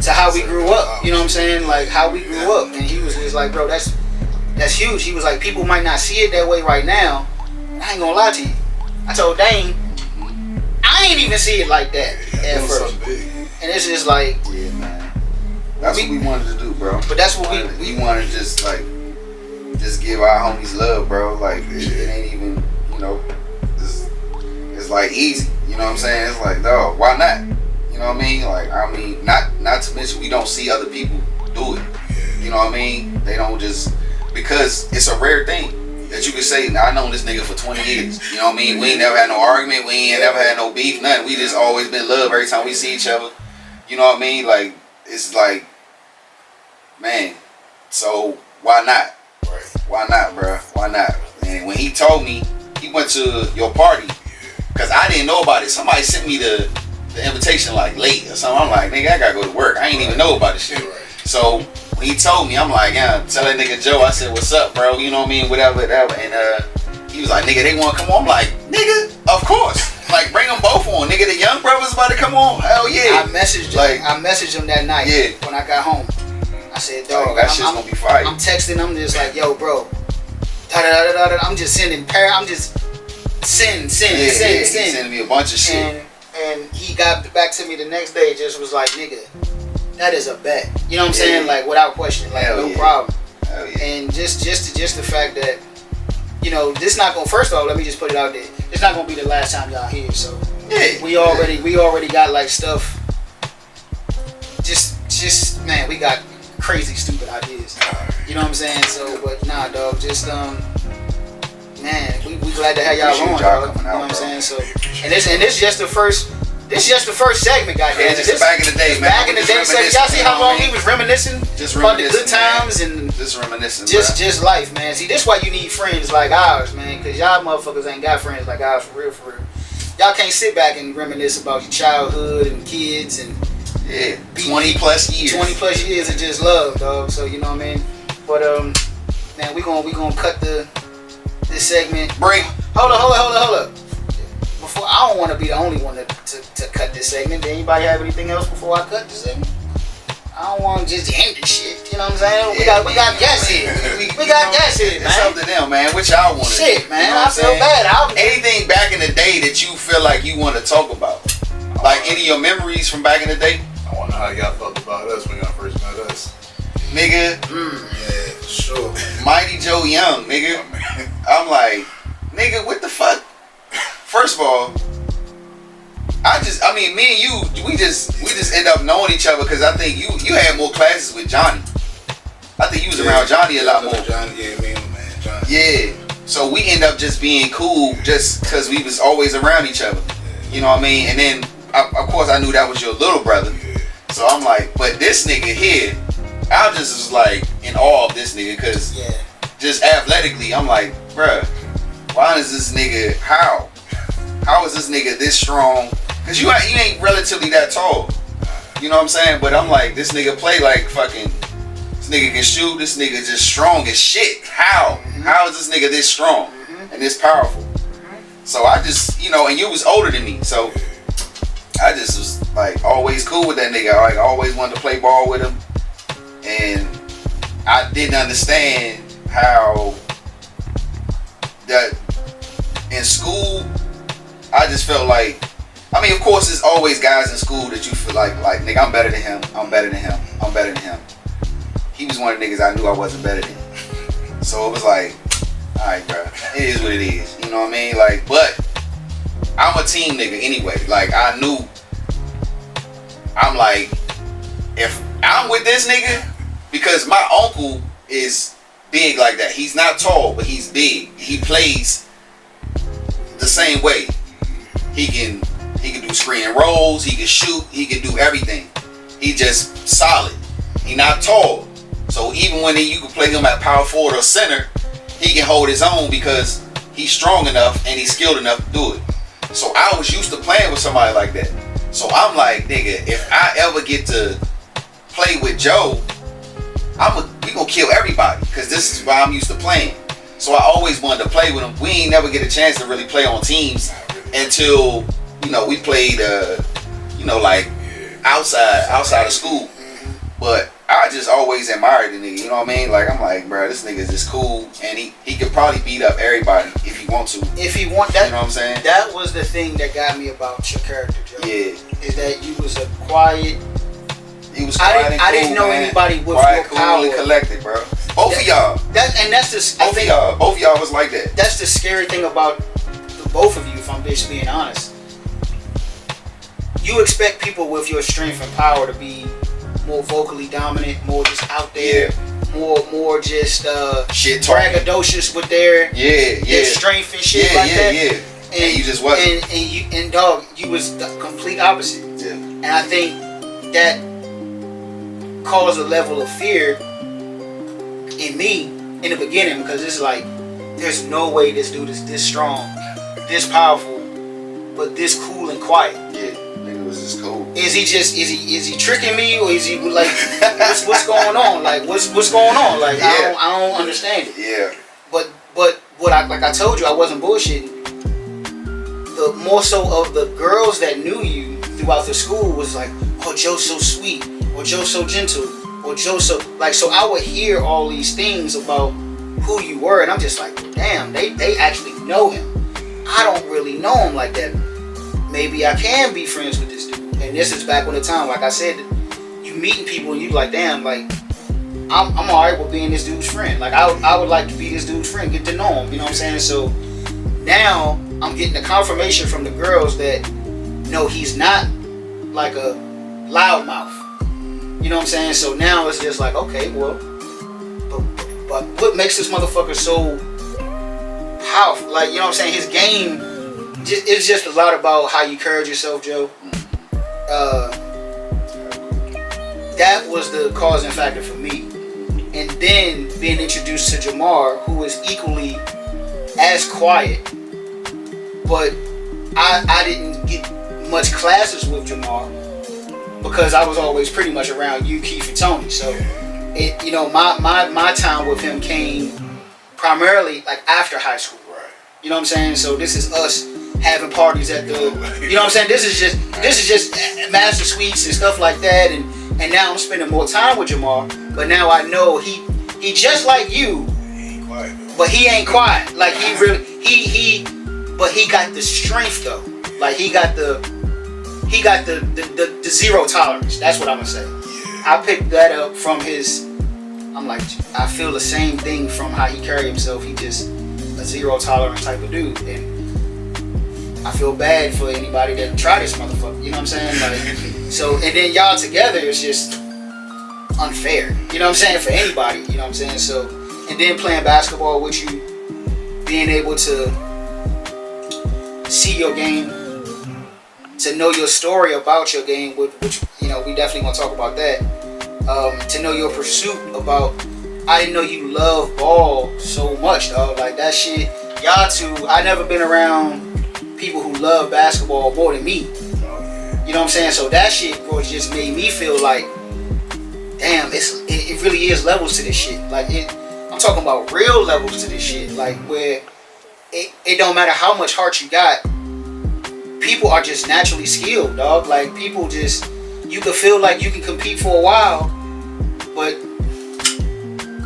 to how we grew up." You know what I'm saying? Like how we grew up. And he was just like, "Bro, that's huge." He was like, "People might not see it that way right now. I ain't gonna lie to you." I told Dane, I ain't even see it like that at first. And it's just like, Yeah, man. That's what we wanted to do, bro. but that's what We wanted to just give our homies love, bro. Like it ain't even, you know, it's like easy. You know what I'm saying? It's like, dog, why not? You know what I mean? Like, I mean, not to mention we don't see other people do it. You know what I mean? They don't just, because it's a rare thing that you can say, "I known this nigga for 20 years. You know what I mean? We ain't never had no argument. We ain't never had no beef, nothing. We just always been love every time we see each other. You know what I mean? Like, it's like, man, so why not? Why not, bro? Why not? And when he told me he went to your party, because I didn't know about it. Somebody sent me the invitation like late or something. I'm like, nigga, I gotta go to work. I ain't even know about this shit. So when he told me, I'm like, yeah, tell that nigga Joe. I said, "What's up, bro?" You know what I mean? Whatever. And he was like, "Nigga, they want to come on." I'm like, "Nigga, of course. Like, bring them both on. Nigga, the young brothers about to come on. Hell yeah." I messaged him that night when I got home. I said, "Dog, that shit's gonna be fire." I'm texting him just like, "Yo, bro, I'm just sending I'm just send." He sending me a bunch of shit. And he got back to me the next day, just was like, "Nigga, that is a bet." You know what I'm saying? Like without question, like no problem. Hell yeah. And just the fact that, you know, this not gonna, first off, let me just put it out there. It's not gonna be the last time y'all here. So we already got like stuff. Just man, we got crazy stupid ideas. You know what I'm saying? So, but nah, dog, just man, we glad to have y'all on, dog. You know what I'm saying? So, and this just the first. This is just the first segment, goddamn. Yeah, this back in the day, man. Back in the day, y'all see how long he was reminiscing about the good times and just reminiscing, just life, man. See, this is why you need friends like ours, man, because y'all motherfuckers ain't got friends like ours for real, for real. Y'all can't sit back and reminisce about your childhood and kids and 20 plus years. 20 plus years of just love, dog. So you know what I mean. But man, we gonna cut this segment. Break. Hold up. Before, I don't want to be the only one to cut this segment. Did anybody have anything else before I cut this segment? I don't want to just end this shit. You know what I'm saying? We got guests here. We got guests here, man. It's up to them, man. What y'all want to do? Shit, man. You know I feel bad. Anything back in the day that you feel like you want to talk about? Like any of your memories from back in the day? I wonder how y'all felt about us when y'all first met us. Nigga. Yeah, for sure. Mighty Joe Young, nigga. I'm like, nigga, what the fuck? first of all, I mean, me and you, we just end up knowing each other because I think you had more classes with Johnny. I think you was around Johnny a lot more. Johnny, yeah, me and man, Johnny. Yeah. So we end up just being cool just because we was always around each other. You know what I mean? And then, of course, I knew that was your little brother. So I'm like, but this nigga here, I just was like in awe of this nigga because just athletically, I'm like, bruh, why is this nigga, how is this nigga this strong? Because you ain't relatively that tall. You know what I'm saying? But I'm like, this nigga play like fucking, this nigga can shoot, this nigga just strong as shit. How? How is this nigga this strong and this powerful? So I just, you know, and you was older than me, so I just was like always cool with that nigga. Like I always wanted to play ball with him, and I didn't understand how that in school I just felt like, I mean, of course there's always guys in school that you feel like nigga, I'm better than him, I'm better than him, I'm better than him. He was one of the niggas I knew I wasn't better than. So it was like, alright, bro, it is what it is. You know what I mean? Like, but I'm a team nigga anyway. Like, I knew, I'm like, if I'm with this nigga, because my uncle is big like that. He's not tall, but he's big. He plays the same way. He can do screen and rolls, he can shoot, he can do everything. He just solid. He not tall. So even when you can play him at power forward or center, he can hold his own because he's strong enough and he's skilled enough to do it. So I was used to playing with somebody like that. So I'm like, nigga, if I ever get to play with Joe, we gonna kill everybody because this is why I'm used to playing. So I always wanted to play with him. We ain't never get a chance to really play on teams until, you know, we played, you know, like outside of school. But I just always admired the nigga, you know what I mean? Like, I'm like, bro, this nigga's just cool, and he could probably beat up everybody if he want to. If he want that, you know what I'm saying? That was the thing that got me about your character, Joe. Yeah. Is that you was a quiet. He was quiet and cool, I didn't know anybody with quiet, your cool, power. and collected, bro. Both of y'all. Both of y'all was like that. That's the scary thing about the both of you, if I'm just being honest. You expect people with your strength and power to be more vocally dominant, more just out there, more just shit talking, braggadocious with their strength and shit like that. And you just wasn't. And dog, you was the complete opposite. Yeah. And I think that caused a level of fear in me in the beginning because it's like, there's no way this dude is this strong, this powerful, but this cool and quiet. Yeah. Was just cool. Is he tricking me, or is he like what's going on? Like what's going on? Like I don't understand it. Yeah. But what I told you, I wasn't bullshitting. The more so of the girls that knew you throughout the school was like, oh, Joe's so sweet, or Joe's so gentle, or Joe's so like. So I would hear all these things about who you were, and I'm just like, damn, they actually know him. I don't really know him like that. Maybe I can be friends with this dude. And this is back when the time, like I said, you meeting people and you like, damn, like, I'm alright with being this dude's friend. Like, I would like to be this dude's friend, get to know him, you know what I'm saying? So now I'm getting the confirmation from the girls that, no, he's not like a loudmouth. You know what I'm saying? So now it's just like, okay, well, but what makes this motherfucker so powerful? Like, you know what I'm saying? His game, it's just a lot about how you carried yourself, Joe. That was the causing factor for me. And then being introduced to Jamaar, who is equally as quiet, but I didn't get much classes with Jamaar because I was always pretty much around you, Keith, and Tony. So, my time with him came primarily like after high school. You know what I'm saying? So this is us having parties at the, you know what I'm saying? This is just master suites and stuff like that, and now I'm spending more time with Jamaar. But now I know he just like you, he ain't quiet though. But he ain't quiet. Like he really but he got the strength though. Like he got the zero tolerance. That's what I'm gonna say. Yeah. I picked that up from his. I'm like, I feel the same thing from how he carried himself. He just a zero tolerance type of dude. And I feel bad for anybody that try this motherfucker. You know what I'm saying? Like, so, and then y'all together is just unfair. You know what I'm saying? For anybody. You know what I'm saying? So, and then playing basketball with you, being able to see your game, to know your story about your game, which you know, we definitely gonna talk about that. To know your pursuit about, I didn't know you love ball so much, dog. Like that shit, y'all two, I never been around people who love basketball more than me. You know what I'm saying? So that shit, bro, just made me feel like, damn, it really is levels to this shit. Like I'm talking about real levels to this shit. Like where it don't matter how much heart you got, people are just naturally skilled, dog. Like people just, you can feel like you can compete for a while, but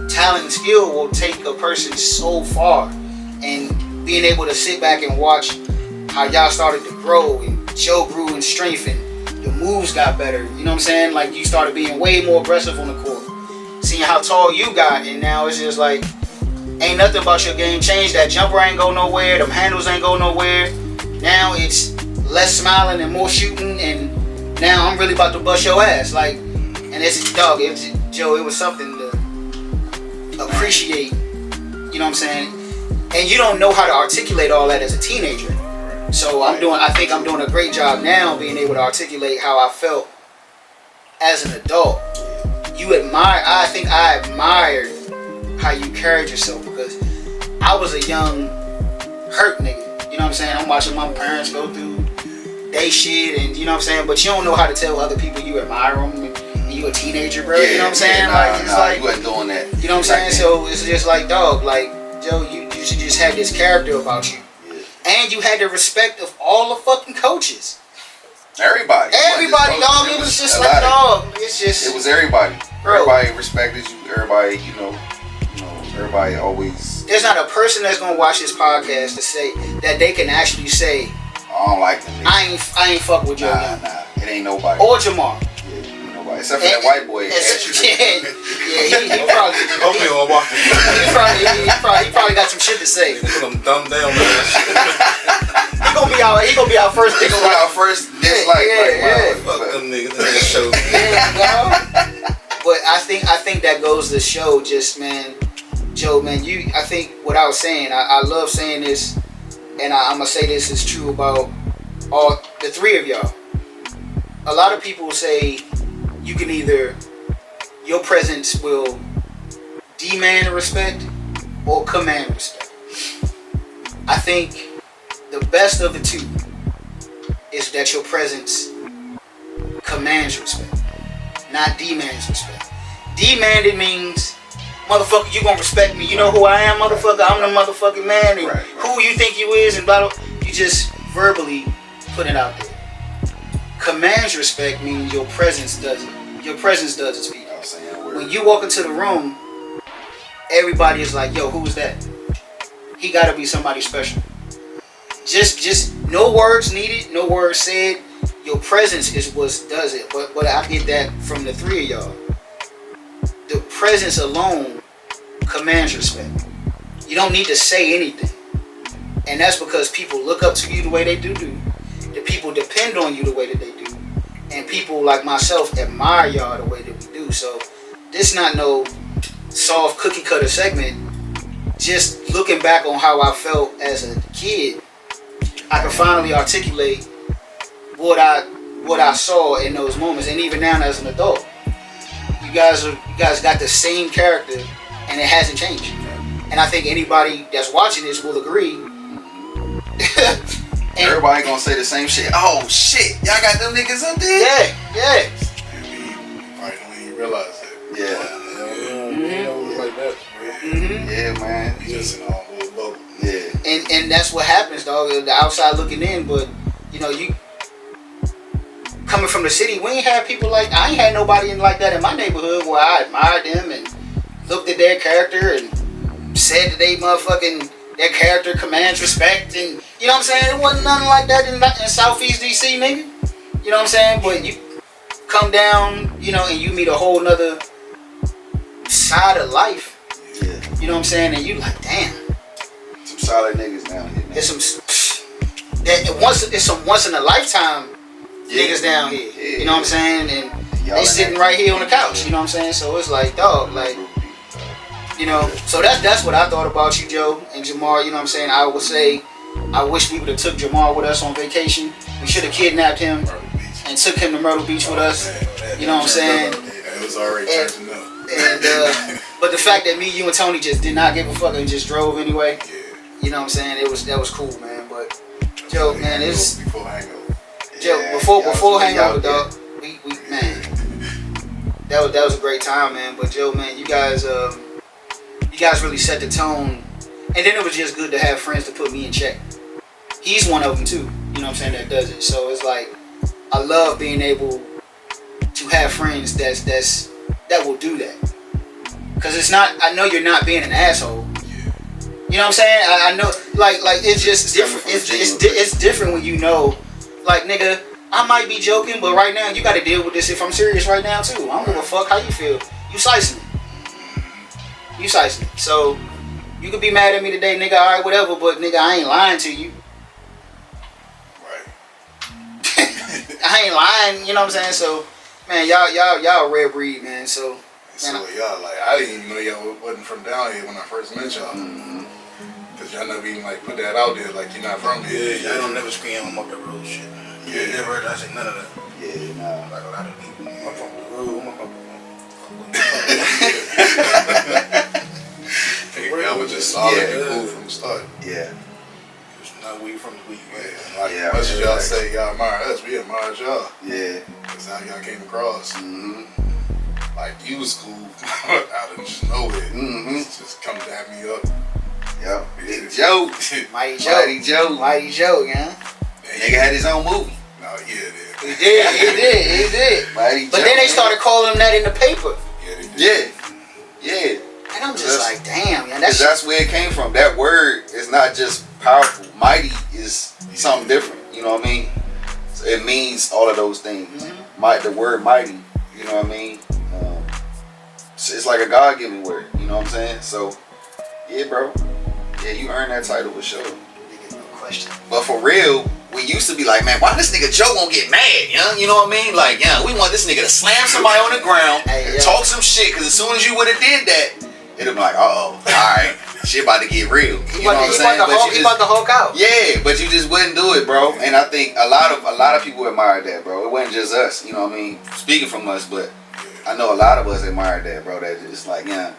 talent and skill will take a person so far. And being able to sit back and watch how y'all started to grow, and Joe grew in strength, and your moves got better. You know what I'm saying? Like you started being way more aggressive on the court. Seeing how tall you got, and now it's just like, ain't nothing about your game changed. That jumper ain't go nowhere. Them handles ain't go nowhere. Now it's less smiling and more shooting, and now I'm really about to bust your ass. Like, and it's, dog, Joe, it was something to appreciate. You know what I'm saying? And you don't know how to articulate all that as a teenager. So I think I'm doing a great job now being able to articulate how I felt as an adult. I think I admired how you carried yourself, because I was a young hurt nigga. You know what I'm saying? I'm watching my parents go through they shit, and you know what I'm saying? But you don't know how to tell other people you admire them, and you a teenager, bro. You know what I'm saying? Like you wasn't doing that. You know what I'm saying? So it's just like, dog, like, Joe, you just had this character about you. And you had the respect of all the fucking coaches. Everybody, dog. It was just like, dog. It's just. It was everybody. Bro. Everybody respected you. Everybody, you know, everybody always. There's not a person that's gonna watch this podcast to say that they can actually say, I don't like them. I ain't fuck with Joe Young. Nah. It ain't nobody. Or Jamar. Yeah, ain't nobody. Except for that white boy. He probably. Hopefully he'll walk the He probably got some shit to say. Put them thumb down on that shit. He gonna be our first. He gonna be our first dislike. Fuck them niggas in that show. But I think that goes to show, just, man, Joe, man, I think what I was saying, I love saying this, and I'm gonna say this is true about all the three of y'all. A lot of people say you can either, your presence will demand respect or command respect. I think the best of the two is that your presence commands respect, not demands respect. Demanded means, motherfucker, you gonna respect me. You know who I am, motherfucker. I'm the motherfucking man. And who you think you is, and blah, blah. You just verbally put it out there. Commands respect means your presence does it. Your presence does it, speak. When you walk into the room, everybody is like, yo, who's that? He gotta be somebody special. Just no words needed, no words said. Your presence is what does it. But I get that from the three of y'all. The presence alone commands respect. You don't need to say anything. And that's because people look up to you the way they do. The people depend on you the way that they do. And people like myself admire y'all the way that we do. So this not no soft cookie cutter segment. Just looking back on how I felt as a kid, I can finally articulate what I saw in those moments, and even now as an adult. You guys got the same character, and it hasn't changed. And I think anybody that's watching this will agree. Everybody gonna say the same shit. Oh shit, y'all got them niggas up there? Yeah. And we finally realized it. Yeah, man. We just in our little bubble. Yeah. And that's what happens, dog. The outside looking in, but you know, you coming from the city, we ain't had people like, I ain't had nobody like that in my neighborhood where I admired them and looked at their character and said that they motherfucking, their character commands respect, and you know what I'm saying? It wasn't nothing like that in Southeast DC, nigga. You know what I'm saying? But you come down, you know, and you meet a whole nother side of life. Yeah. You know what I'm saying? And you like, damn. Some solid niggas down here, man. There's some it's some once in a lifetime niggas down here. You know what I'm saying? And they sitting right here on the couch. You know what I'm saying? So it's like, dog, like, you know. So that's what I thought about you, Joe and Jamaar. You know what I'm saying? I would say, I wish we would have took Jamaar with us on vacation. We should have kidnapped him and took him to Myrtle Beach with us. You know what I'm saying? It was already turning up. And but the fact that me, you, and Tony just did not give a fuck and just drove anyway. You know what I'm saying? That was cool, man. But Joe, man, it's before hangover. Joe before hangover, dog. We man, that was a great time, man. But Joe, man, you guys really set the tone, and then it was just good to have friends to put me in check. He's one of them too. You know what I'm saying? That does it. So it's like I love being able to have friends that will do that. Cause it's not. I know you're not being an asshole. You know what I'm saying? I know, like it's just different. It's different when you know, like, nigga, I might be joking, but right now you got to deal with this if I'm serious right now too. I don't give a fuck how you feel. You slicing it. So you could be mad at me today, nigga. All right, whatever. But nigga, I ain't lying to you. Right. I ain't lying. You know what I'm saying? So, man, y'all a rare breed, man. So. So y'all, like, I didn't even know y'all wasn't from down here when I first met y'all. Cause y'all never even like put that out there, like you're not from here. Yeah, y'all don't never scream I'm up the road shit. Yeah, never heard I say none of that. Yeah, nah. Like a lot of people, I'm from the road, I'm up Y'all was just solid and cool from the start. Yeah. It's not where you from the week, man. Like, much as y'all say y'all admire us, we admire y'all. Yeah. That's how y'all came across. Mm-hmm. Like, you was cool out of just nowhere. Mm-hmm. Just come dap me up. Yep. Big Joe. Mighty Joe, yeah. Nigga had his own movie. No, yeah, He did. Mighty But Joe, then they started calling him that in the paper. Yeah, they did. Yeah. And I'm just like, damn, man. That's where it came from. That word is not just powerful. Mighty is something different. You know what I mean? So it means all of those things. Mm-hmm. The word mighty, you know what I mean? It's like a God-given word. You know what I'm saying? So, yeah, bro. Yeah, you earned that title for sure. No question. But for real, we used to be like, man, why this nigga Joe won't get mad, young? You know what I mean? Like, yeah, we want this nigga to slam somebody on the ground, talk some shit, because as soon as you would have did that, it'd be like, uh-oh, all right, shit about to get real. You know what I'm saying? He about to Hulk out. Yeah, but you just wouldn't do it, bro. And I think a lot of people admired that, bro. It wasn't just us, you know what I mean? Speaking from us, but I know a lot of us admired that, bro. That just like, yeah,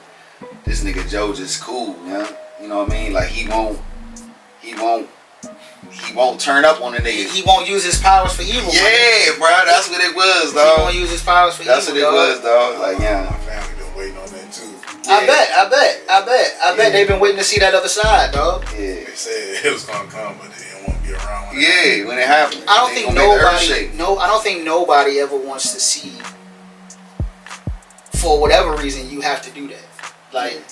this nigga Joe just cool, yeah. You know what I mean? Like he won't turn up on the nigga. He won't use his powers for evil. Yeah, bro. That's what it was, dog. He won't use his powers for evil. That's what it was, dog. Like, yeah. My family been waiting on that too. I bet they've been waiting to see that other side, dog. Yeah. They said it was gonna come, but they didn't want to be around. When it happened. I don't think nobody ever wants to see. For whatever reason, you have to do that. Like,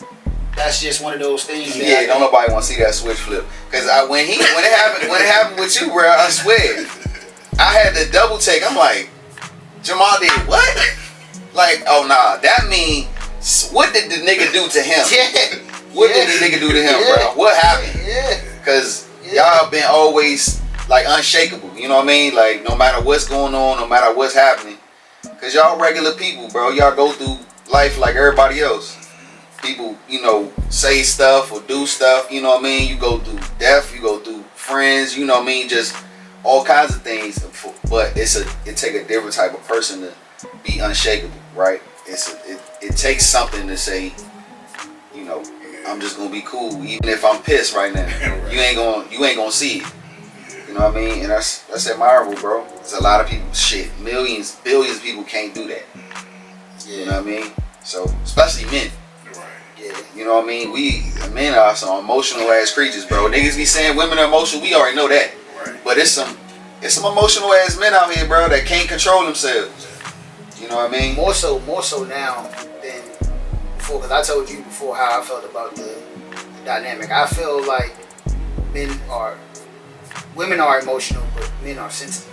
that's just one of those things. Yeah, don't nobody want to see that switch flip. Cause when it happened with you, bro, I swear, I had to double take. I'm like, Jamal did what? Like, oh nah, that mean, what did the nigga do to him? What did the nigga do to him, bro? What happened? Cause y'all been always like unshakable. You know what I mean? Like, no matter what's going on, no matter what's happening. Cause y'all regular people, bro. Y'all go through life like everybody else. People, you know, say stuff or do stuff, you know what I mean? You go through death, you go through friends, you know what I mean? Just all kinds of things. But it take a different type of person to be unshakable, right? It takes something to say, you know, I'm just gonna be cool, even if I'm pissed right now. You ain't gonna see it. You know what I mean? And that's admirable, bro. There's a lot of people, millions, billions of people can't do that. You know what I mean? So, especially men. Yeah. You know what I mean? Men are some emotional ass creatures, bro. Niggas be saying women are emotional. We already know that. Right. But it's some emotional ass men out here, bro, that can't control themselves. You know what I mean? More so now than before, because I told you before how I felt about the dynamic. I feel like women are emotional, but men are sensitive.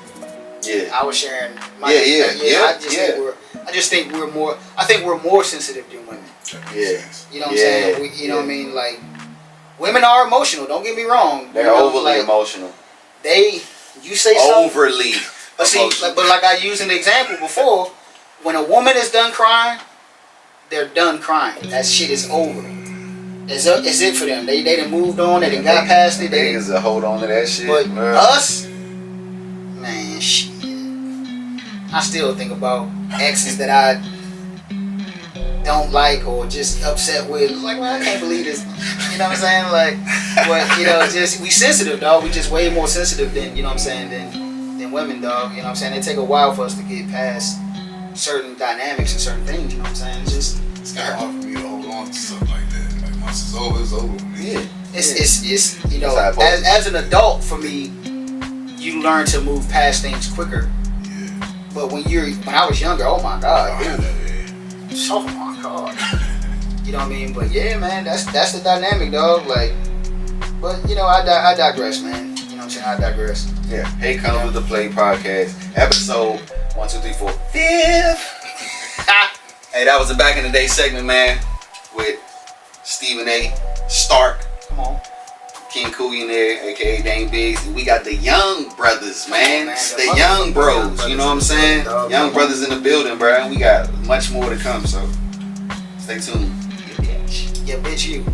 Yeah. I was sharing my I think we're more sensitive than women. Yeah. You know what I'm saying? You know what I mean? Like, women are emotional, don't get me wrong. They're overly emotional. you say something. Overly. But see, but like I used an example before, when a woman is done crying, they're done crying. That shit is over. It's it for them. They done moved on. They done got past it. They niggas hold on to that shit. But us, man, shit. I still think about exes that I don't like or just upset with. Like, man, I can't believe this. You know what I'm saying? Like, but you know, just we sensitive, dog. We just way more sensitive than you know what I'm saying than women, dog. You know what I'm saying? It take a while for us to get past certain dynamics and certain things. You know what I'm saying? It's kind of hard for me to hold on to stuff like that. Like once it's over, it's over. Yeah. It's you know, as an adult for me, you learn to move past things quicker. Yeah. But when I was younger, oh my god, dude. Oh my god. You know what I mean? But yeah, man, that's the dynamic, dog. Like, but you know, I digress, man. You know what I'm saying? I digress. Yeah. Hey, Comes With The Play podcast, episode 1, 2, 3, 4, 5th. Hey, that was the back in the day segment, man, with Stephen A. Stark. Come on. King Cooley in there, aka Dane Biggz. And we got the young brothers, man. Man, the young bros, you know what I'm saying? Young brothers in the building, bro. And we got much more to come, so stay tuned. Yeah, bitch, you.